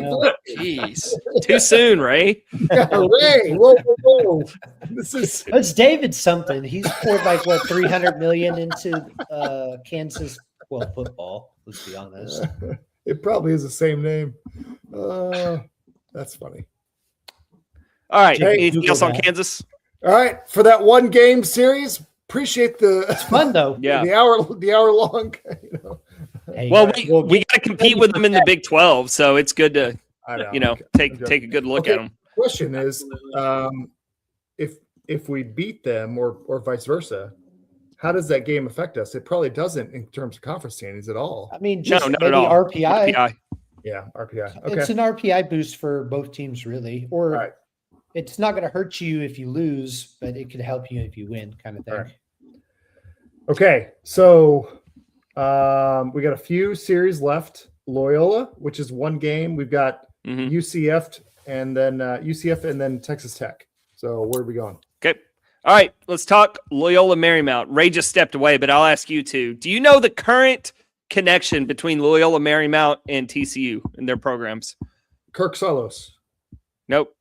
Jeez. Too soon, Ray. yeah, Ray. Whoa. It's David something. He's poured $300 million into Kansas football. Let's be honest. It probably is the same name. That's funny. All right. Hey, Anything else on that. Kansas? All right, for that one game series, appreciate It's fun though. Yeah. the hour long. Hey, Well, we got to compete with them in the Big 12, so it's good to I know. take a good look at them. Question is, if we beat them or vice versa, how does that game affect us? It probably doesn't in terms of conference standings at all. I mean, just not maybe at all. RPI. Yeah, RPI. Okay. It's an RPI boost for both teams, really. Or All right. it's not going to hurt you if you lose, but it could help you if you win, kind of thing. All right. Okay, so we got a few series left. Loyola, which is one game. We've got Mhm. UCF and then Texas Tech. So where are we going? Okay. All right. Let's talk Loyola Marymount. Ray just stepped away, but I'll ask you too. Do you know the current connection between Loyola Marymount and TCU and their programs? Kirk Salos. Nope.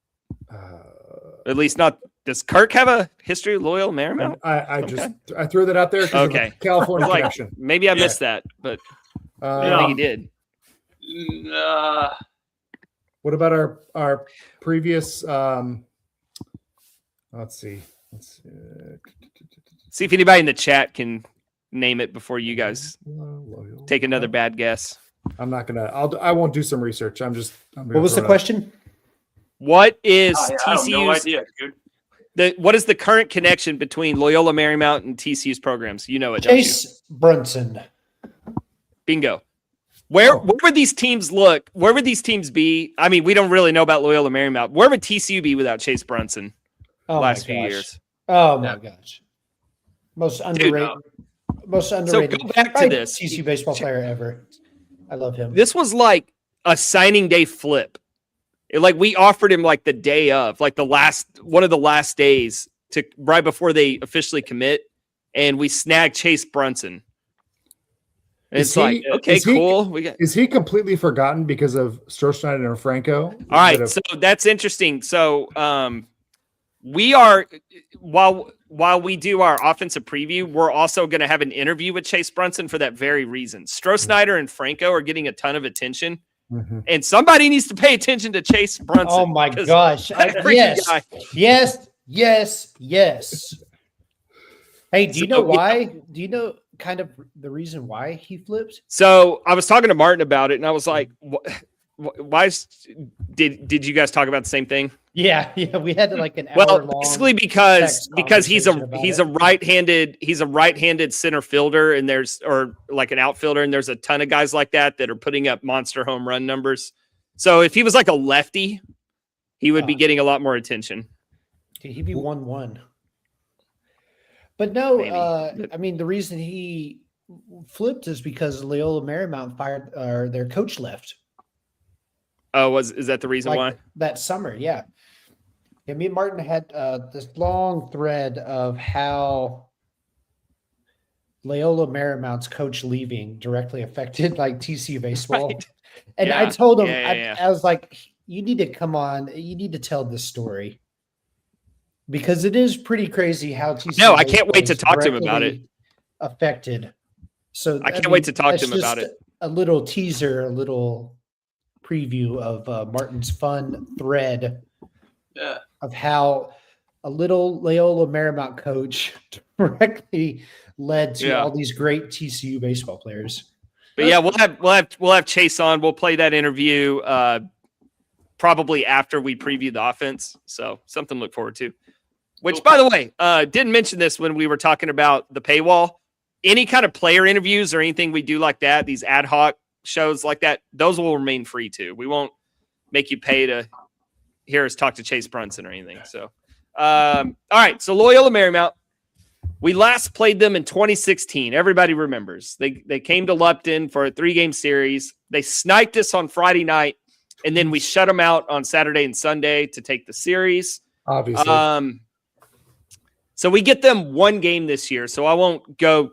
At least not. Does Kirk have a history of Loyola Marymount? I threw that out there. 'cause of the Okay. California Like, connection. maybe I missed that, but I think he did. What about our previous? Let's see. See if anybody in the chat can name it before you guys Loyola. take another bad guess. I'm not gonna. I won't do some research. I'm gonna What was the throw it out. question? What is I have no TCU's idea, dude. what is the current connection between Loyola Marymount and TCU's programs? You know it, don't you? Chase Brunson. Bingo. Where would these teams look? Where would these teams be? I mean, we don't really know about Loyola Marymount. Where would TCU be without Chase Brunson Oh last my few gosh. years? Oh my gosh. Most underrated. Most underrated. go back to probably this. TCU baseball player ever. I love him. This was like a signing day flip. Like we offered him like the day of, like one of the last days to right before they officially commit, and we snagged Chase Brunson. And it's like, okay, cool. Is he completely forgotten because of Stroh and Franco? All right, so that's interesting. So we are while we do our offensive preview, we're also going to have an interview with Chase Brunson for that very reason. Stroh and Franco are getting a ton of attention. Mm-hmm. And somebody needs to pay attention to Chase Brunson. Oh my gosh. Yes. Hey, do you know why? Do you know kind of the reason why he flipped? So I was talking to Martin about it, and I was like, why did you guys talk about the same thing? Yeah, we had like an hour long. Basically because he's a right-handed center fielder, and or like an outfielder, and there's a ton of guys like that are putting up monster home run numbers. So if he was like a lefty, he would be getting a lot more attention. He'd be 1-1. But no, I mean the reason he flipped is because Loyola Marymount fired their coach left. Oh, is that the reason why? That summer, yeah. Yeah, me and Martin had this long thread of how Loyola Marymount's coach leaving directly affected like TCU baseball. Right. And I told him, I was like, you need to come on, you need to tell this story. Because it is pretty crazy how TCU. No, I can't wait to talk to him about it. Affected. So I can't wait to talk to him about it. A little teaser, a little preview of Martin's fun thread of how a little Loyola Marymount coach directly led to all these great TCU baseball players. But yeah, we'll have Chase on. We'll play that interview probably after we preview the offense. So something to look forward to. Which, by the way, didn't mention this when we were talking about the paywall. Any kind of player interviews or anything we do like that, these ad hoc shows like that, those will remain free too. We won't make you pay to hear us talk to Chase Brunson or anything. So, all right. So Loyola Marymount, we last played them in 2016. Everybody remembers. They came to Lupton for a 3-game series. They sniped us on Friday night, and then we shut them out on Saturday and Sunday to take the series. Obviously. So we get them 1 game this year. So I won't go,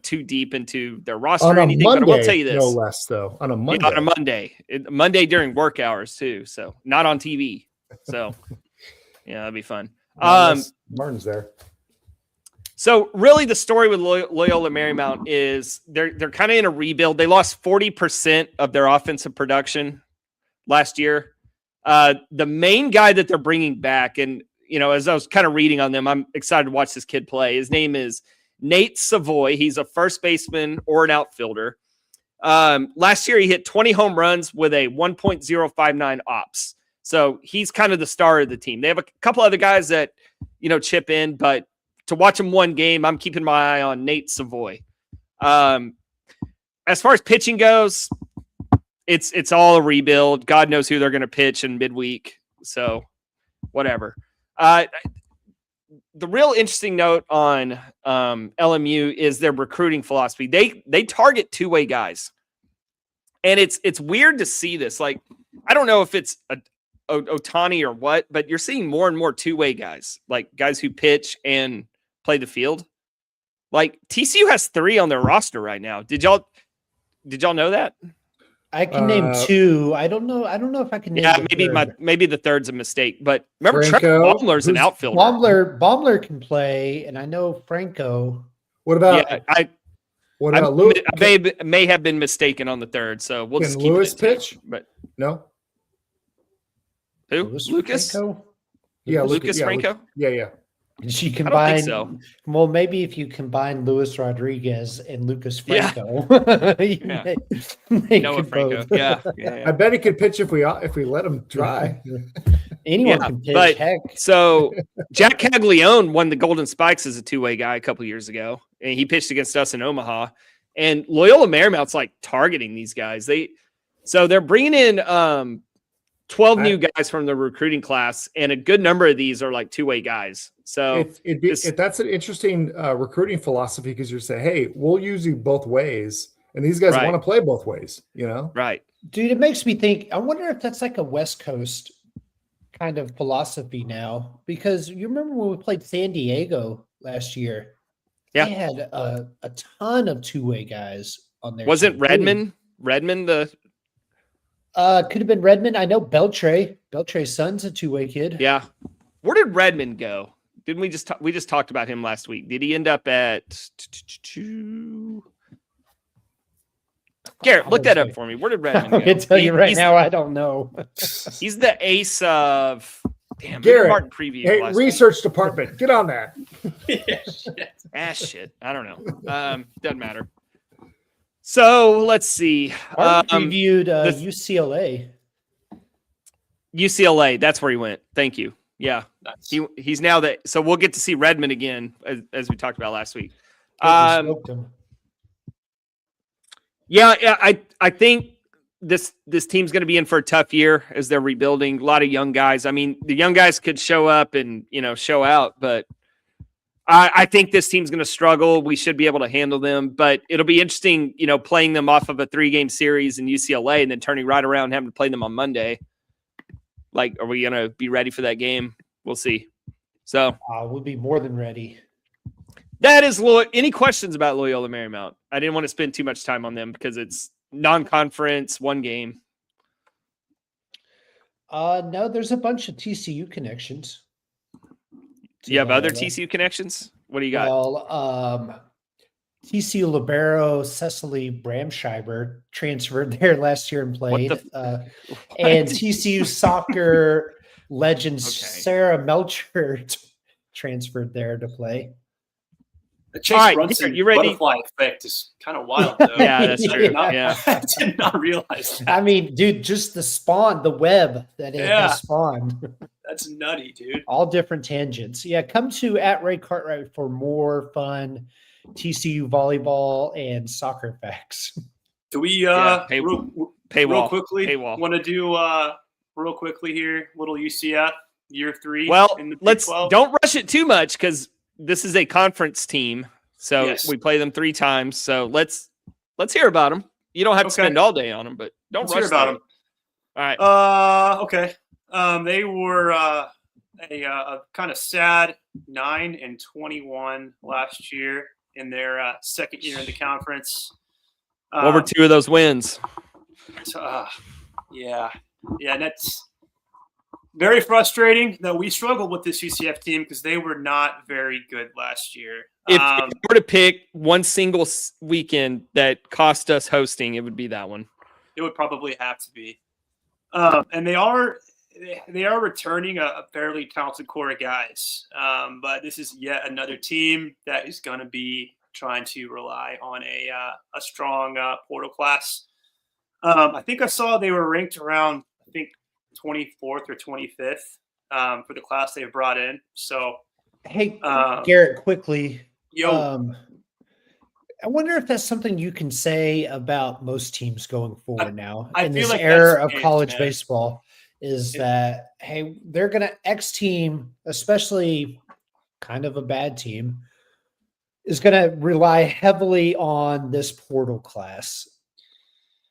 too deep into their roster or anything. Monday, but I will tell you this: no less though. On a Monday. On a Monday, Monday during work hours too. So not on TV. So yeah, that'd be fun. Martin's there. So really, the story with Loyola Marymount is they're kind of in a rebuild. They lost 40% of their offensive production last year. The main guy that they're bringing back, and as I was kind of reading on them, I'm excited to watch this kid play. His name is Nate Savoy. He's a first baseman or an outfielder. Last year, he hit 20 home runs with a 1.059 ops. So he's kind of the star of the team. They have a couple other guys that, chip in, but to watch him 1 game, I'm keeping my eye on Nate Savoy. As far as pitching goes, it's all a rebuild. God knows who they're going to pitch in midweek. So whatever. The real interesting note on LMU is their recruiting philosophy. They target 2-way guys, and it's weird to see this. Like, I don't know if it's Otani or what, but you're seeing more and more 2-way guys, like guys who pitch and play the field. Like TCU has 3 on their roster right now. Did y'all know that? I can name 2. I don't know if I can name. Yeah, maybe the third's a mistake. But remember, Trevor Baumler's an outfielder. Baumler can play, and I know Franco. What about? Yeah, what about Lewis? I may have been mistaken on the third, so we'll just keep Lewis pitch. But no. Who? Lucas? Franco? Yeah, Lucas Franco. Yeah. And she combine. I don't think so. Well, maybe if you combine Luis Rodriguez and Lucas Franco, Noah Franco. Yeah. I bet he could pitch if we let him try. Anyone can pitch. But, heck. So Jack Caglione won the Golden Spikes as a 2-way guy a couple years ago, and he pitched against us in Omaha. And Loyola Marymount's like targeting these guys. They're bringing in 12 new guys from the recruiting class, and a good number of these are like 2-way guys. So that's an interesting recruiting philosophy, because you're saying, hey, we'll use you both ways, and these guys Right. want to play both ways. Right. Dude, it makes me think. I wonder if that's like a West Coast kind of philosophy now, because you remember when we played San Diego last year? Yeah. They had a ton of two-way guys on their Wasn't team. Redmond the Could have been Redmond. I know Beltre's son's a two-way kid. yeah. Where did Redmond go? Didn't we just talked about him last week? Did he end up at Garrett, look that up for me. Where did Redmond go? I can tell you right He's- now, I don't know. He's the ace of damn Garrett, Martin preview. Hey, last week. research department, get on that. Shit. I don't know. Doesn't matter. So let's see. Martin previewed this- UCLA. UCLA. That's where he went. Thank you. Yeah. Nice. He's now that. So we'll get to see Redmond again, as we talked about last week. Good, we smoked him. Yeah. I think this team's going to be in for a tough year as they're rebuilding. A lot of young guys. I mean, the young guys could show up and show out, but I think this team's going to struggle. We should be able to handle them, but it'll be interesting, playing them off of a 3-game series in UCLA and then turning right around and having to play them on Monday. Like, are we going to be ready for that game? We'll see. So We'll be more than ready. that is any questions about Loyola Marymount? I didn't want to spend too much time on them because it's non-conference, 1 game. No, there's a bunch of TCU connections. Do you have other Loyola. TCU connections? What do you got? Well, TCU libero Cecily Bramscheiber transferred there last year and played. And TCU soccer legend Okay. Sarah Melcher transferred there to play. The Chase All right, Brunson Garrett, you ready? butterfly effect is kind of wild, though. Yeah, that's I true. did not- Yeah. I did not realize that. I mean, dude, just the web that it Yeah. has spawned. That's nutty, dude. All different tangents. Yeah, come to @RayCartwright for more fun TCU volleyball and soccer facts. Do we Yeah, real Paywall. quickly Paywall. want to do real quickly here, little UCF year 3? Well, in the Big let's 12? don't rush it too much because this is a conference team. So Yes. we play them 3 times. So let's hear about them. You don't have to Okay. spend all day on them, but don't Let's rush hear about through them. it. All right. Okay. They were a kind of sad 9-21 last year in their second year in the conference. What were 2 of those wins? Yeah, and that's very frustrating that we struggled with this UCF team because they were not very good last year. If you were to pick one single weekend that cost us hosting, it would be that one. It would probably have to be. And they are returning a fairly talented core of guys. But this is yet another team that is going to be trying to rely on a strong portal class. I think I saw they were ranked around, 24th or 25th for the class they brought in. So, Hey, Garrett, quickly. yo, I wonder if that's something you can say about most teams going forward now I in feel this like era that's of the case, college man. baseball is that, hey, they're going to X team, especially kind of a bad team, is going to rely heavily on this portal class.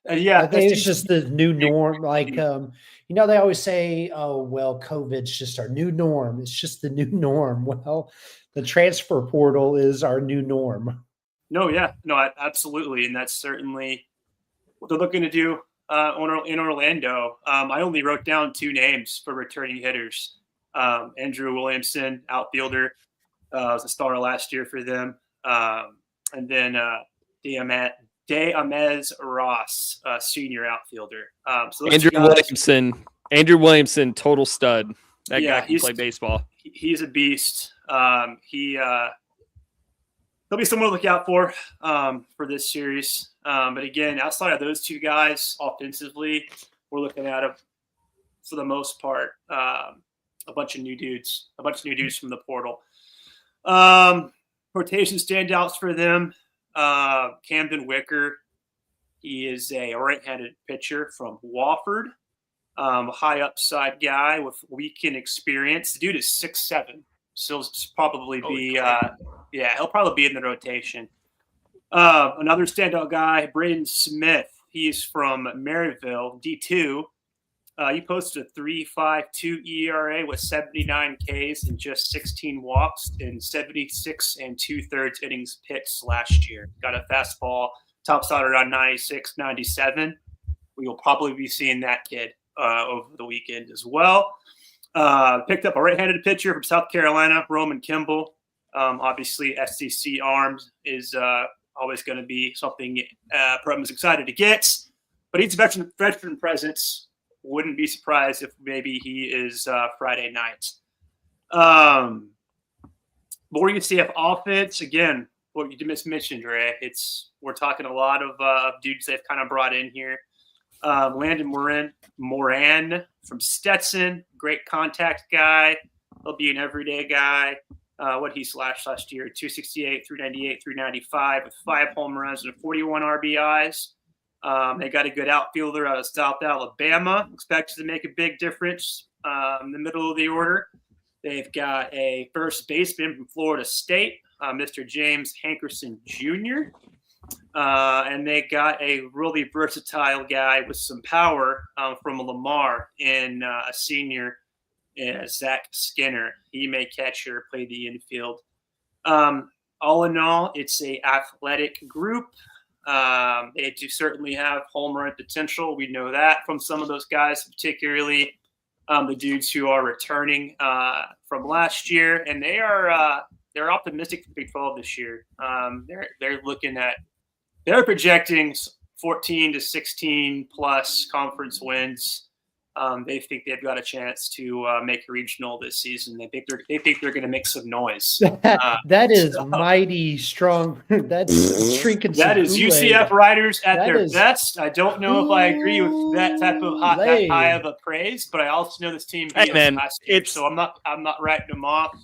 yeah, I think it's just the new norm. Like, they always say, oh, well, COVID's just our new norm. It's just the new norm. Well, the transfer portal is our new norm. Absolutely, and that's certainly what they're looking to do in Orlando. I only wrote down 2 names for returning hitters. Andrew Williamson, outfielder, was a star last year for them, and then Amez Ross, senior outfielder. So those Andrew 2 guys, Williamson, total stud. That Yeah, guy can play baseball. he's a beast. He'll be someone to look out for this series. But again, outside of those 2 guys, offensively, we're looking at for the most part, a bunch of new dudes from the portal. Rotation standouts for them. Camden Wicker, he is a right-handed pitcher from Wofford. High upside guy with weekend experience. The dude is 6'7", so he'll probably be he'll probably be in the rotation. Another standout guy, Braden Smith. He's from Maryville, D2. He posted a 3.52 ERA with 79 Ks and just 16 walks in 76 2/3 innings pitched last year. Got a fastball, tops out around 96, 97. We will probably be seeing that kid over the weekend as well. Picked up a right-handed pitcher from South Carolina, Roman Kimball. Obviously, SEC arms is always going to be something Protem is excited to get. But he's a veteran presence. Wouldn't be surprised if maybe he is Friday night. Morgan CF offense, again, what you just mentioned, Ray. We're talking a lot of dudes they've kind of brought in here. Landon Moran from Stetson, great contact guy. He'll be an everyday guy. What he slashed last year, 268, 398, 395 with 5 home runs and 41 RBIs. They got a good outfielder out of South Alabama, expected to make a big difference in the middle of the order. They've got a first baseman from Florida State, Mr. James Hankerson Jr., and they got a really versatile guy with some power from Lamar in a senior, Zach Skinner. He may catch or play the infield. All in all, it's a athletic group. They do certainly have home run potential. We know that from some of those guys, particularly the dudes who are returning from last year, and they're optimistic for Big 12 this year. They're projecting 14 to 16 plus conference wins. They think they've got a chance to make a regional this season. They think they're going to make some noise. That is mighty strong. That's drinking. That is UCF writers at their best. I don't know if I agree with that type of that high of a praise, but I also know this team. Hey, man, so I'm not writing them off.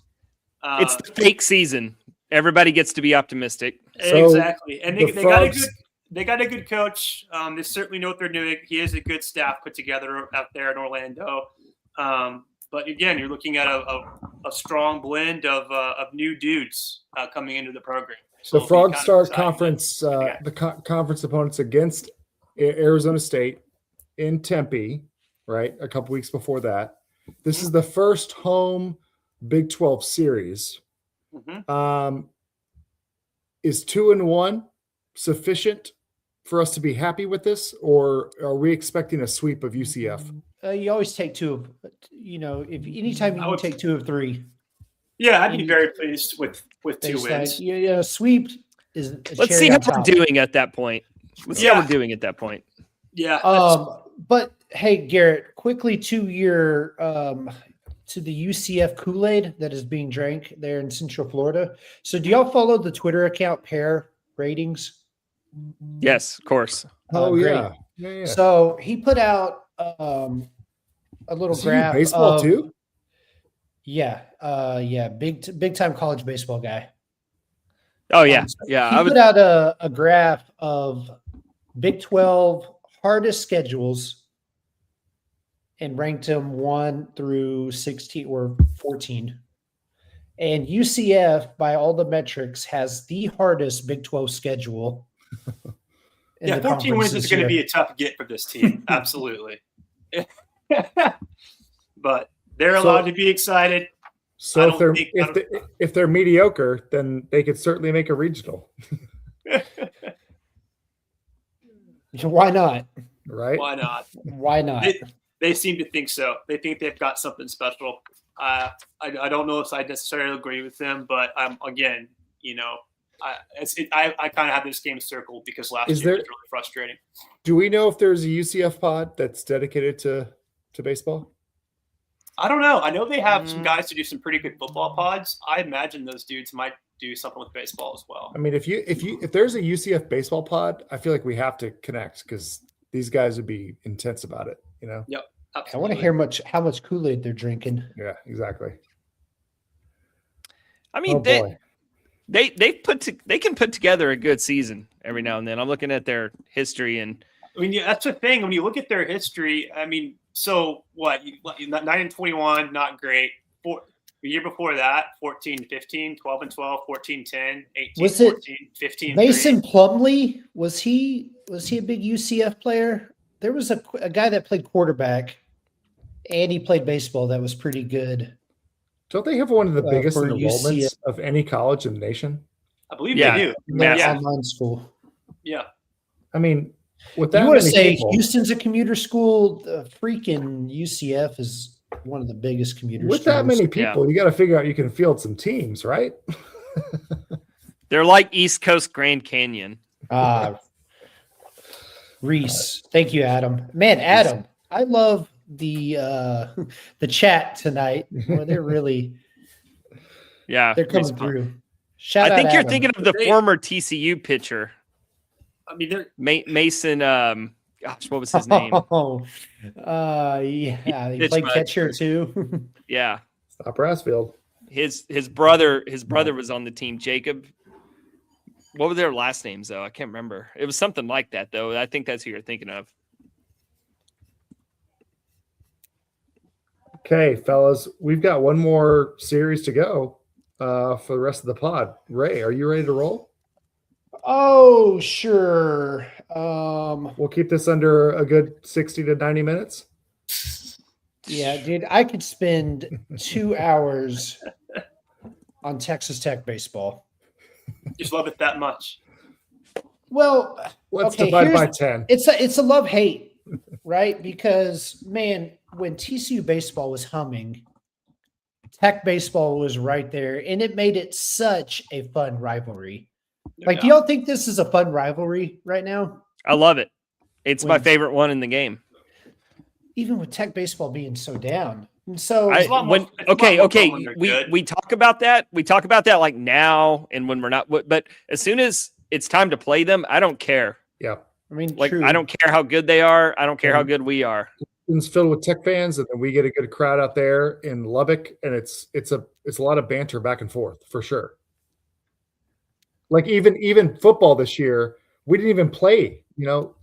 It's the fake season. Everybody gets to be optimistic. Exactly, and they got a good coach. They certainly know what they're doing. He has a good staff put together out there in Orlando. But again, you're looking at a strong blend of new dudes coming into the program. So the Frog Star Conference, the conference opponents against Arizona State in Tempe, right? A couple weeks before that. This is the first home Big 12 series. Is 2-1 sufficient for us to be happy with this, or are we expecting a sweep of UCF? You always take 2 of, if anytime you can take 2 of 3. Yeah, I'd be very pleased with 2 wins. Yeah, sweep is. Let's see how we're doing at that point. Yeah. But hey, Garrett, quickly to your to the UCF Kool-Aid that is being drank there in Central Florida. So do y'all follow the Twitter account Pair Ratings? Yes, of course. Oh, yeah. So he put out a little graph. Baseball too? Yeah. Big time college baseball guy. Oh yeah. He put out a graph of Big 12 hardest schedules and ranked them 1 through 16 or 14. And UCF, by all the metrics, has the hardest Big 12 schedule. 14 wins is going to be a tough get for this team. Absolutely. But they're allowed to be excied. So if they're mediocre, then they could certainly make a regional. Why not? Right? Why not? They seem to think so. They think they've got something special. I don't know if I necessarily agree with them, but again, I kind of have this game circled because last year was really frustrating. Do we know if there's a UCF pod that's dedicated to baseball? I don't know. I know they have some guys to do some pretty good football pods. I imagine those dudes might do something with baseball as well. I mean, if there's a UCF baseball pod, I feel like we have to connect because these guys would be intense about it. Yep. Absolutely. I want to hear how much Kool-Aid they're drinking. Yeah, exactly. I mean, they can put together a good season every now and then. I'm looking at their history, and I mean, that's the thing. When you look at their history, I mean, so what? 9-21, not great. The year before that, 14-15, 12-12, 14-10, 18-14, Was it 15-3. Mason Plumlee, was he a big UCF player? There was a guy that played quarterback, and he played baseball that was pretty good. Don't they have one of the biggest for enrollments UCF. of any college in the nation? I believe Yeah. they do. Their Yeah. online school. Yeah. I mean, with that You want to many say people, Houston's a commuter school? The freaking UCF is one of the biggest commuter with schools. that many people, you got to figure out you can field some teams, right? They're like East Coast Grand Canyon. Reese, thank you, Adam. Man, Adam, I love the chat tonight. Where they're Yeah. coming respond. through. Shout I out think you're Adam. thinking of the They- former TCU pitcher, I mean, they're Mason. Gosh, what was his name? Yeah, he pitched played much. catcher too. Yeah, Stop Brassfield. his brother was on the team. Jacob. What were their last names though? I can't remember. It was something like that though. I think that's who you're thinking of. Okay, fellas, we've got one more series to go for the rest of the pod. Ray, are you ready to roll? Oh, sure. We'll keep this under a good 60 to 90 minutes. Yeah, dude, I could spend 2 hours on Texas Tech baseball. just love it that much. Well, Let's Okay, divide by here's- 10. it's a love hate, right? Because man, when TCU baseball was humming, Tech baseball was right there, and it made it such a fun rivalry. Like, do y'all think this is a fun rivalry right now? I love it. It's my Wins. favorite one in the game. Even with Tech baseball being so down. And so I, It's a lot more- when it's a lot okay, more okay, fun when they're we good. we talk about that. We talk about that like now and when we're not. But as soon as it's time to play them, I don't care. Yeah. I mean, Like true. I don't care how good they are. I don't care how Mhm. good we are. It's filled with Tech fans, and then we get a good crowd out there in Lubbock, and it's a lot of banter back and forth for sure. Like even football this year, we didn't even play,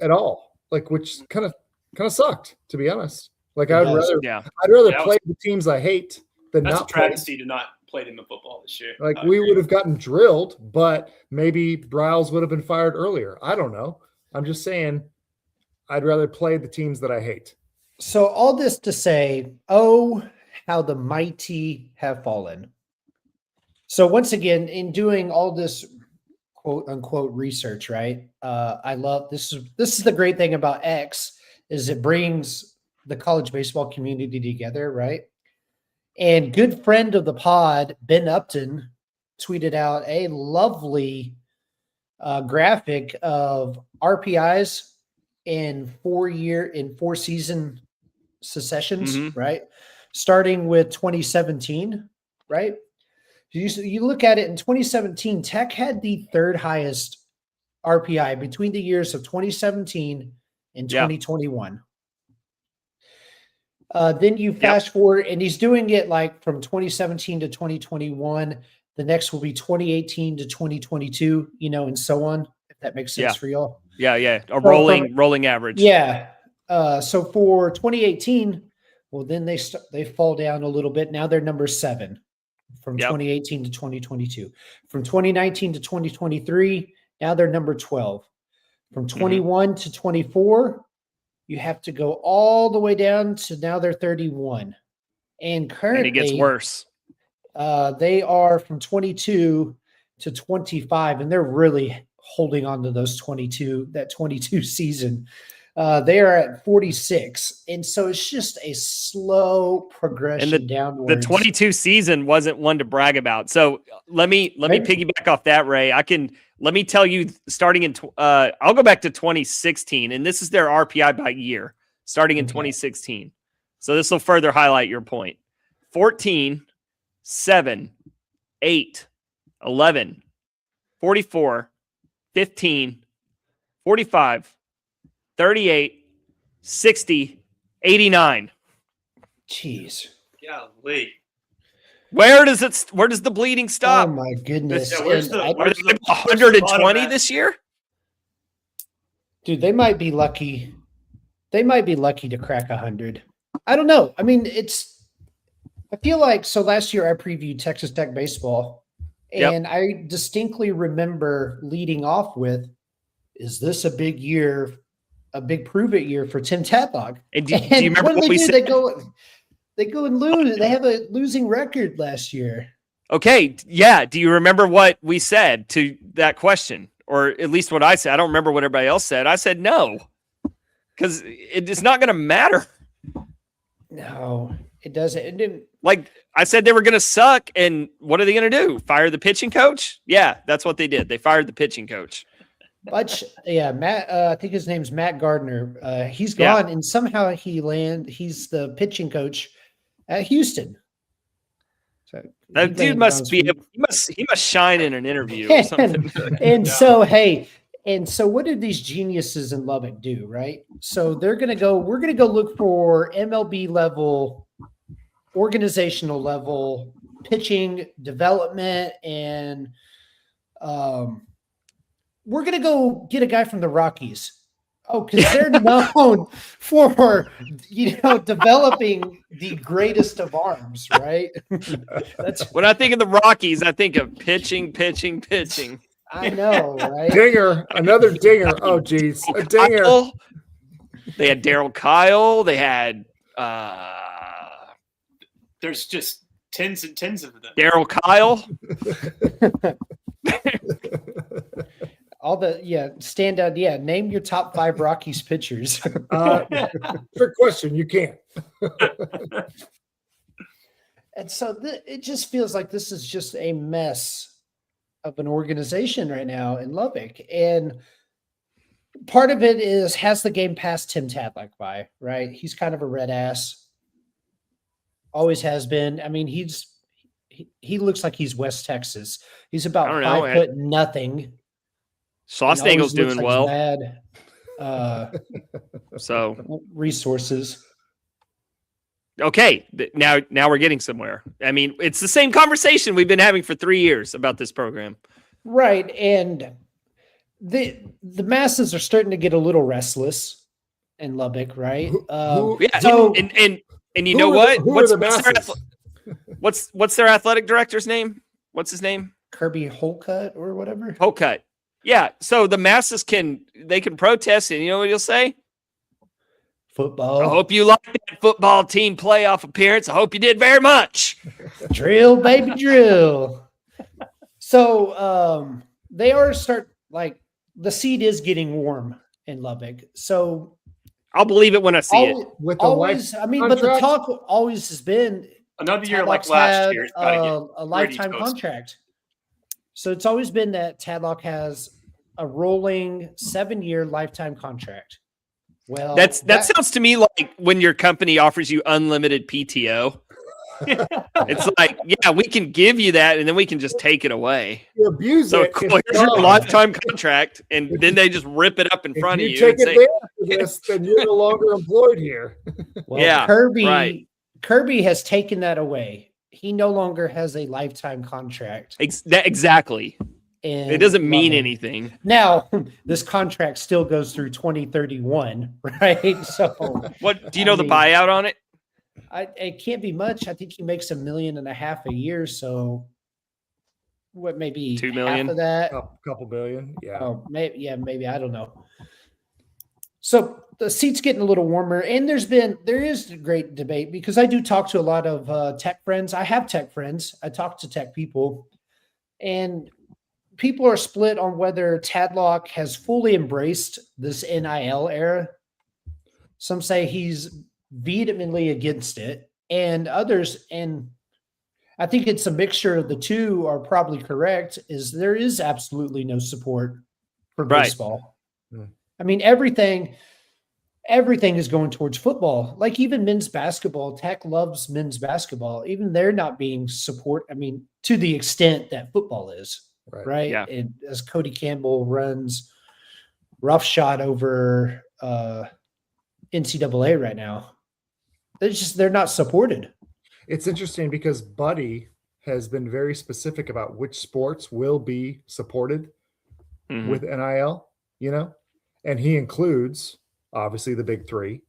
at all. Like, which kind of sucked, to be honest. Like, It I'd does. rather Yeah, Yeah, play the teams I hate than That's a not play. travesty to not play them in football this year. Like, I we agree. would have gotten drilled, but maybe Bryles would have been fired earlier. I don't know. I'm just saying, I'd rather play the teams that I hate. So all this to say, oh, how the mighty have fallen. So once again, in doing all this quote unquote research, right? I love this is the great thing about X is it brings the college baseball community together, right? And good friend of the pod, Ben Upton, tweeted out a lovely graphic of RPIs in 4 season successions, Mhm. right? Starting with 2017, right? You look at it in 2017, Tech had the third highest RPI between the years of 2017 and Yeah. 2021. Then you fast forward, and he's doing it like from 2017 to 2021. The next will be 2018 to 2022, and so on. If that makes sense Yeah. for y'all. yeah. A from- rolling average. Yeah. So for 2018, well, then they fall down a little bit. Now they're number 7 from Yep. 2018 to 2022. From 2019 to 2023, now they're number 12. From 21 to 24, you have to go all the way down to now they're 31. And currently, and it gets worse. they are from 22 to 25, and they're really holding on to that 22 season. They are at 46, and so it's just a slow progression downwards. The 22 season wasn't one to brag about. So let me Maybe. piggyback off that, Ray. Let me tell you, starting in I'll go back to 2016, and this is their RPI by year, starting in Okay. 2016. So this will further highlight your point. 14, 7, 8, 11, 44, 15, 45, 38, 60, 89. Jeez. Golly. Where does the bleeding stop? Oh my goodness. Yeah, where's And the- I- Are where's they the- gonna be where's the bottom 120 at? this year? dude, they might be lucky. They might be lucky to crack 100. I don't know. I mean, I feel like so last year I previewed Texas Tech baseball, Yep. and I distinctly remember leading off with, "Is this a big year, a big prove it year for Tim Tadlock?" And do you remember what what do we they do? said? They go and lose. They have a losing record last year. Okay, yeah. Do you remember what we said to that question, or at least what I said? I don't remember what everybody else said. I said no, because it's not going to matter. No, it doesn't. It didn't. Like I said, they were going to suck, and what are they going to do? Fire the pitching coach? Yeah, that's what they did. They fired the pitching coach. But yeah, Matt. I think his name's Matt Gardner. He's Yeah. gone, and somehow he's the pitching coach at Houston. So That dude must be. He must shine in an interview or something. And so, hey, and so what did these geniuses in Lubbock do, right? So we're going to go look for MLB level, organizational level pitching development, and we're going to go get a guy from the Rockies. Oh, because they're known for, developing the greatest of arms, right? That's When I think of the Rockies, I think of pitching. I know, right? Dinger, another dinger. Oh, geez, a dinger. Kyle. They had Daryl Kyle. They had There's just tens and tens of them. Daryl Kyle. All the standout. Yeah, name your top 5 Rockies pitchers. Trick question. You can't. And so it just feels like this is just a mess of an organization right now in Lubbock. And part of it is, has the game passed Tim Tadlock by, right? He's kind of a red ass. Always has been. I mean, he looks like he's West Texas. He's about I don't know, 5 foot nothing. Sauce and Dangle's always looks doing like well. bad, So resources. okay, now we're getting somewhere. I mean, it's the same conversation we've been having for 3 years about this program. Right. And the masses are starting to get a little restless in Lubbock, right? Yeah. So And you know what? Who are the masses? What's their athletic director's name? What's his name? Kirby Holcutt or whatever. Holcutt. Yeah. So the masses can protest, and you know what he'll say? Football. I hope you liked that football team playoff appearance. I hope you did very much. Drill, baby, drill. So they are the seed is getting warm in Lubbock. So I'll believe it when I see it. With the always, life I mean, but the contract? talk always has been Another year like Tadlock's last had year. It's gotta get a ready lifetime to go. contract. So it's always been that Tadlock has a rolling 7-year lifetime contract. Well, That sounds to me like when your company offers you unlimited PTO. It's like, yeah, we can give you that, and then we can just take it away. You abuse So it. cool, it's here's your gone. lifetime contract, and then they just rip it up in If front of you you and take say, advantage of this, then you're no longer employed here. well, Yeah, right. Kirby has taken that away. He no longer has a lifetime contract. exactly. in It doesn't mean Lubbock. anything. Now, this contract still goes through 2031, right? So What do you know I the mean, buyout on it? it can't be much. I think he makes $1.5 million a year. So what, maybe 2 half million? of that? Couple billion. Yeah. Oh, maybe I don't know. So the seat's getting a little warmer, and there is great debate because I do talk to a lot of tech friends. I have tech friends. I talk to tech people, and people are split on whether Tadlock has fully embraced this NIL era. Some say he's vehemently against it, and others, and I think it's a mixture of the two, are probably correct, is there is absolutely no support for Right. baseball. Hmm. I mean, everything is going towards football. Like even men's basketball, Tech loves men's basketball. Even they're not being to the extent that football is, right? Yeah. And as Cody Campbell runs roughshod over NCAA right now, they're not supported. It's interesting because Buddy has been very specific about which sports will be supported Mhm. with NIL, and he includes obviously the big three,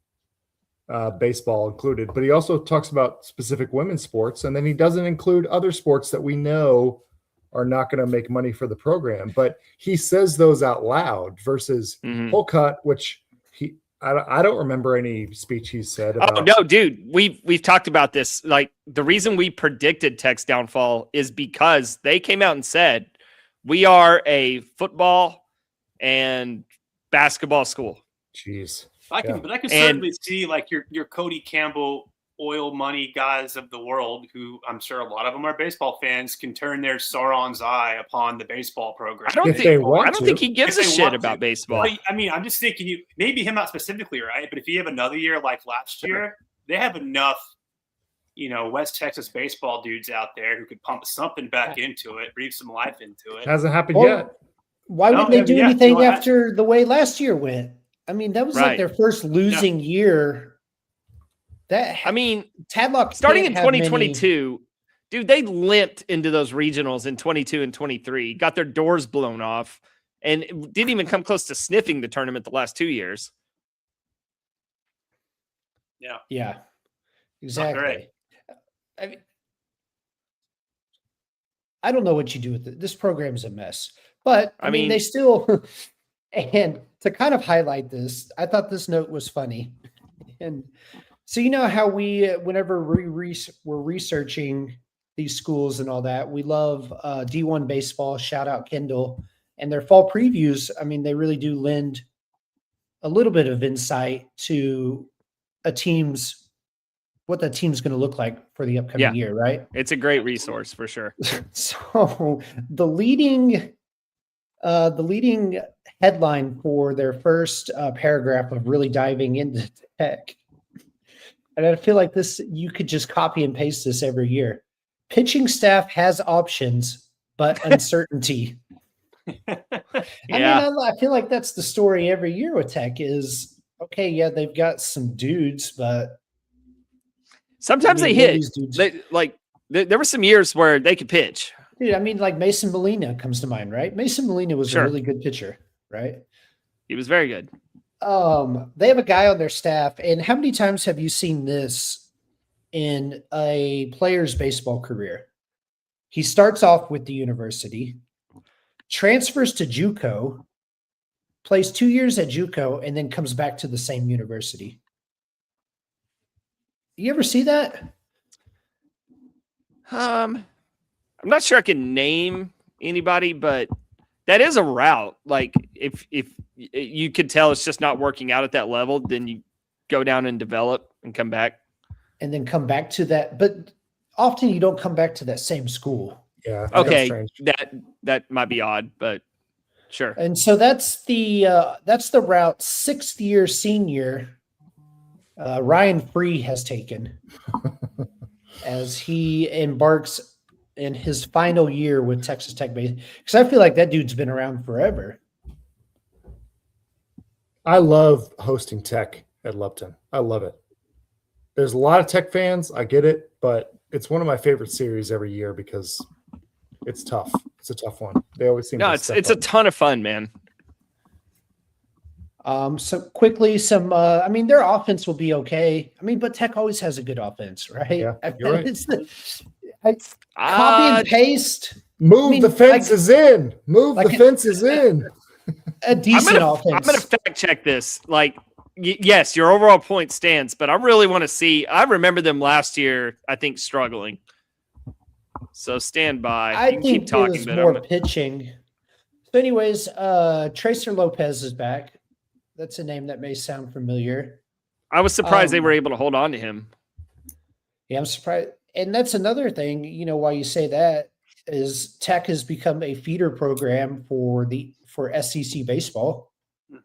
baseball included, but he also talks about specific women's sports, and then he doesn't include other sports that we know are not going to make money for the program. But he says those out loud versus Holcutt, which I don't remember any speech he said about. Oh no, dude, we've talked about this. Like the reason we predicted Tech's downfall is because they came out and said we are a football and basketball school. Jeez. But I can certainly see like your Cody Campbell oil money guys of the world, who I'm sure a lot of them are baseball fans, can turn their Sauron's eye upon the baseball program. I don't think he gives a shit about baseball. Well, I mean, I'm just thinking maybe him not specifically, right? But if you have another year like last year, they have enough, West Texas baseball dudes out there who could pump something back into it, breathe some life into it. Hasn't happened yet. Why wouldn't they do anything after the way last year went? I mean, that was like their first losing year. Tadlock starting in 2022, dude, they limped into those regionals in 22 and 23, got their doors blown off, and didn't even come close to sniffing the tournament the last 2 years. Yeah, exactly. I mean, I don't know what you do with it. This program's a mess, but I mean, they still. And to kind of highlight this, I thought this note was funny, and. So you know how whenever we're researching these schools and all that, we love D1 baseball. Shout out Kendall and their fall previews. I mean, they really do lend a little bit of insight to what the team's going to look like for the upcoming year, right? It's a great resource for sure. So the leading headline for their first paragraph of really diving into Tech. And I feel like you could just copy and paste this every year. Pitching staff has options, but uncertainty. I feel like that's the story every year with Tech is, okay, yeah, they've got some dudes, but. Sometimes they hit. There were some years where they could pitch. Dude, I mean, like Mason Molina comes to mind, right? Mason Molina was a really good pitcher, right? He was very good. They have a guy on their staff, and how many times have you seen this in a player's baseball career? He starts off with the university, transfers to JUCO, plays 2 years at JUCO, and then comes back to the same university. You ever see that? I'm not sure I can name anybody, but that is a route. Like if you could tell it's just not working out at that level, then you go down and develop and come back. And then come back to that. But often you don't come back to that same school. Yeah. Okay. That might be odd, but sure. And so that's the route 6th year senior Ryan Free has taken as he embarks in his final year with Texas Tech base. Because I feel like that dude's been around forever. I love hosting Tech at Lupton. I love it. There's a lot of Tech fans. I get it, but it's one of my favorite series every year because it's tough. It's a tough one. They always seem it's a ton of fun, man. So quickly, their offense will be okay. I mean, but Tech always has a good offense, right? Yeah, you're right. It's copy and paste. The fences in. The fences in. A decent offense. I'm going to fact check this. Like, yes, your overall point stands, but I really want to see. I remember them last year, I think, struggling. So stand by. I think keep talking, it was more pitching. So anyways, Tracer Lopez is back. That's a name that may sound familiar. I was surprised they were able to hold on to him. Yeah, I'm surprised. And that's another thing, why you say that is Tech has become a feeder program for SEC baseball.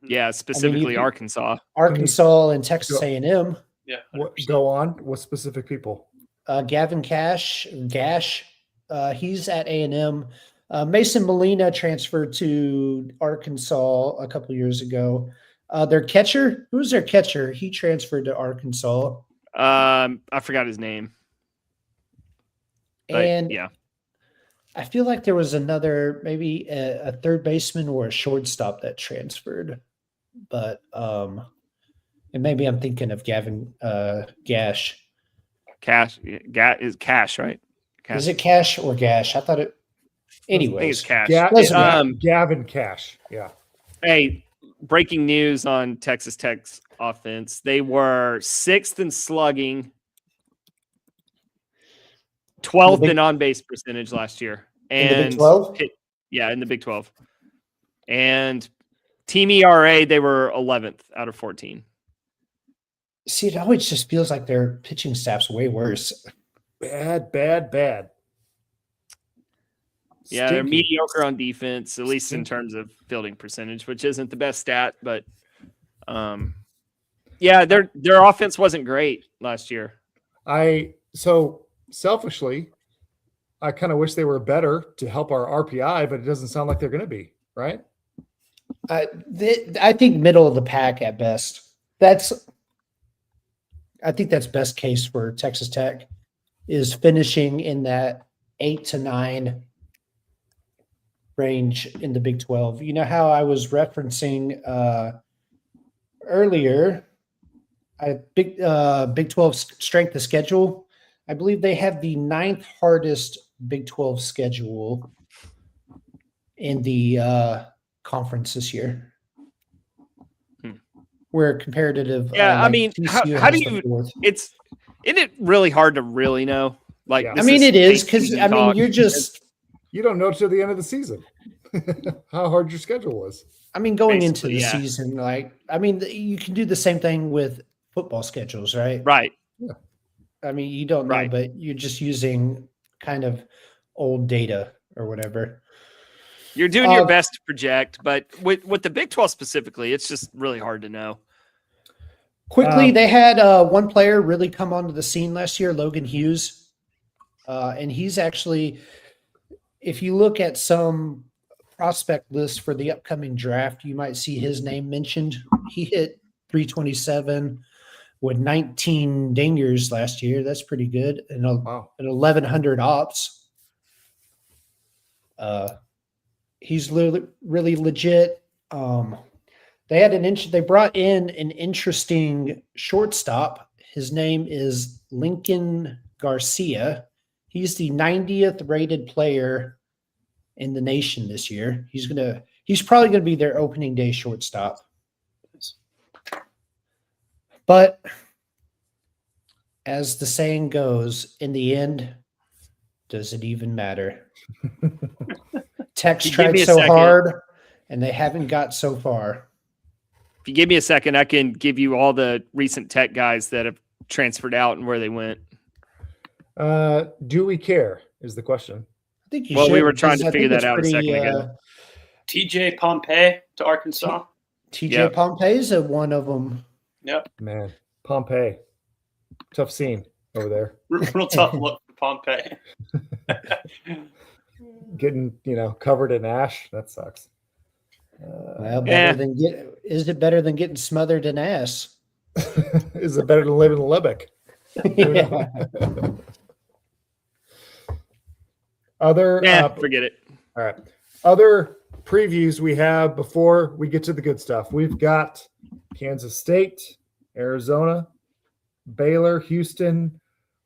Yeah, specifically Arkansas. Arkansas and Texas A&M. Yeah. Go on. What specific people? Gavin Gash, he's at A&M. Mason Molina transferred to Arkansas a couple years ago. Their catcher, who's their catcher? He transferred to Arkansas. I forgot his name. And yeah, I feel like there was another, maybe a third baseman or a shortstop that transferred. But And maybe I'm thinking of Gavin Gash. Cash is Cash, right? Cash. Is it Cash or Gash? I thought it. I think Anyways, it's Cash. Doesn't matter. Gavin Cash. Yeah. Hey, breaking news on Texas Tech's offense. They were 6th in slugging, 12th in on-base percentage last year. In the Big And 12? yeah, in the Big 12. And team ERA, they were 11th out of 14. See, it always just feels like their pitching staff's way worse. Bad. Yeah, they're Stinky. mediocre on defense, at least in terms of fielding percentage, which isn't the best stat, but yeah, their offense wasn't great last year. So selfishly, I kind of wish they were better to help our RPI, but it doesn't sound like they're going to be, right? I think middle of the pack at best. I think that's best case for Texas Tech is finishing in that 8 to 9 range in the Big 12. You know how I was referencing earlier, Big 12 strength of schedule. I believe they have the 9th hardest Big 12 schedule in the conference this year. Where comparative, Yeah, I mean, TCU how do has the you? 4th. Isn't it really hard to really know? Like, Yeah. I mean, it is because season I mean, talk. you're just. You don't know till the end of the season how hard your schedule was. I mean, going into Basically, the yeah. season, like, I mean, you can do the same thing with football schedules, right? Right. I mean, you don't know, Right. but you're just using kind of old data or whatever. You're doing your best to project, but with the Big 12 specifically, it's just really hard to know. Quickly, they had one player really come onto the scene last year, Logan Hughes. And he's actually, if you look at some prospect lists for the upcoming draft, you might see his name mentioned. He hit 327 with 19 dingers last year. That's pretty good. And Wow. 1,100 ops. He's really legit. They had they brought in an interesting shortstop. His name is Lincoln Garcia. He's the 90th rated player in the nation this year. He's probably gonna be their opening day shortstop. But as the saying goes, in the end, does it even matter? Tech's Give tried me a so second. hard, and they haven't got so far. If you give me a second, I can give you all the recent Tech guys that have transferred out and where they went. Do we care is the question. I think you Well, should. we were trying because to I figure think that it's out a second ago. TJ Pompey to Arkansas. TJ Yep. Pompey's one of them. Yep. Man, Pompeii. Tough scene over there. Real tough look for Pompey. Getting, covered in ash. That sucks. Well, Yeah. is it better than getting smothered in ass? Is it better than living in Lubbock? Yeah. Other Forget it. all right. Other previews we have before we get to the good stuff. We've got Kansas State, Arizona, Baylor, Houston,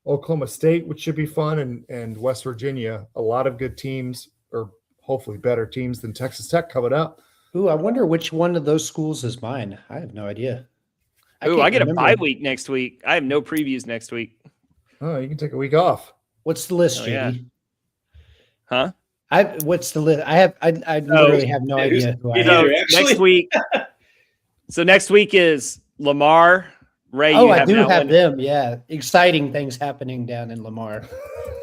Oklahoma State, which should be fun, and West Virginia. A lot of good teams, or hopefully better teams than Texas Tech coming up. Ooh, I wonder which one of those schools is mine. I have no idea. Ooh, can't I get a remember. bye week next week. I have no previews next week. Oh, you can take a week off. What's the list, Oh, JD? yeah. Huh? What's the list? I literally have no idea who I either- have. So actually- next week. So next week is Lamar, Ray. Oh, you I have do that have one. them. Yeah. Exciting things happening down in Lamar.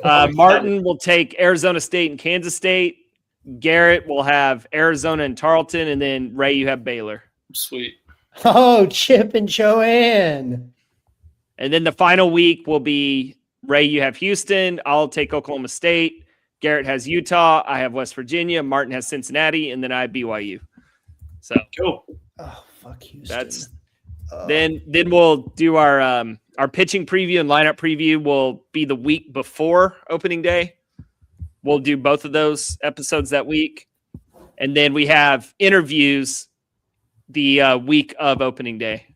Martin will take Arizona State and Kansas State. Garrett will have Arizona and Tarleton, and then Ray, you have Baylor. Sweet. Oh, Chip and Joanne. And then the final week will be Ray, you have Houston. I'll take Oklahoma State. Garrett has Utah. I have West Virginia. Martin has Cincinnati, and then I have BYU. So Cool. Oh, fuck Houston. that's then we'll do our pitching preview and lineup preview will be the week before opening day. We'll do both of those episodes that week. And then we have interviews the week of opening day.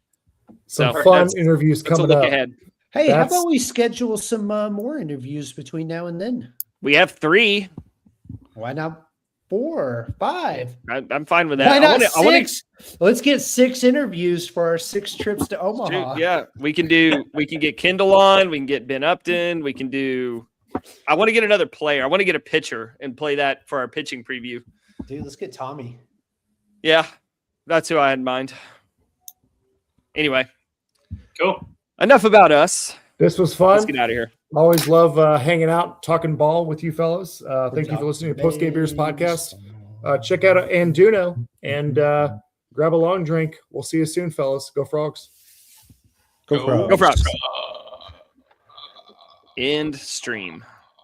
Some So fun that's- interviews That's a coming look up. ahead. Hey, how That's- about we schedule some more interviews between now and then? We have 3. Why not 4, 5? I'm fine with that. Why not I wanna 6? Let's get 6 interviews for our 6 trips to Omaha. yeah, we can get Kendall on, we can get Ben Upton, I want to get another player. I want to get a pitcher and play that for our pitching preview. Dude, let's get Tommy. Yeah, that's who I had in mind. Anyway, Cool. enough about us. This was Let's fun. get out of here. Always love hanging out, talking ball with you fellas. Thank you for listening to Post Game Beers podcast. Check out Anduno and grab a long drink. We'll see you soon, fellas. Go Frogs. Go Frogs. Go Frogs. End stream.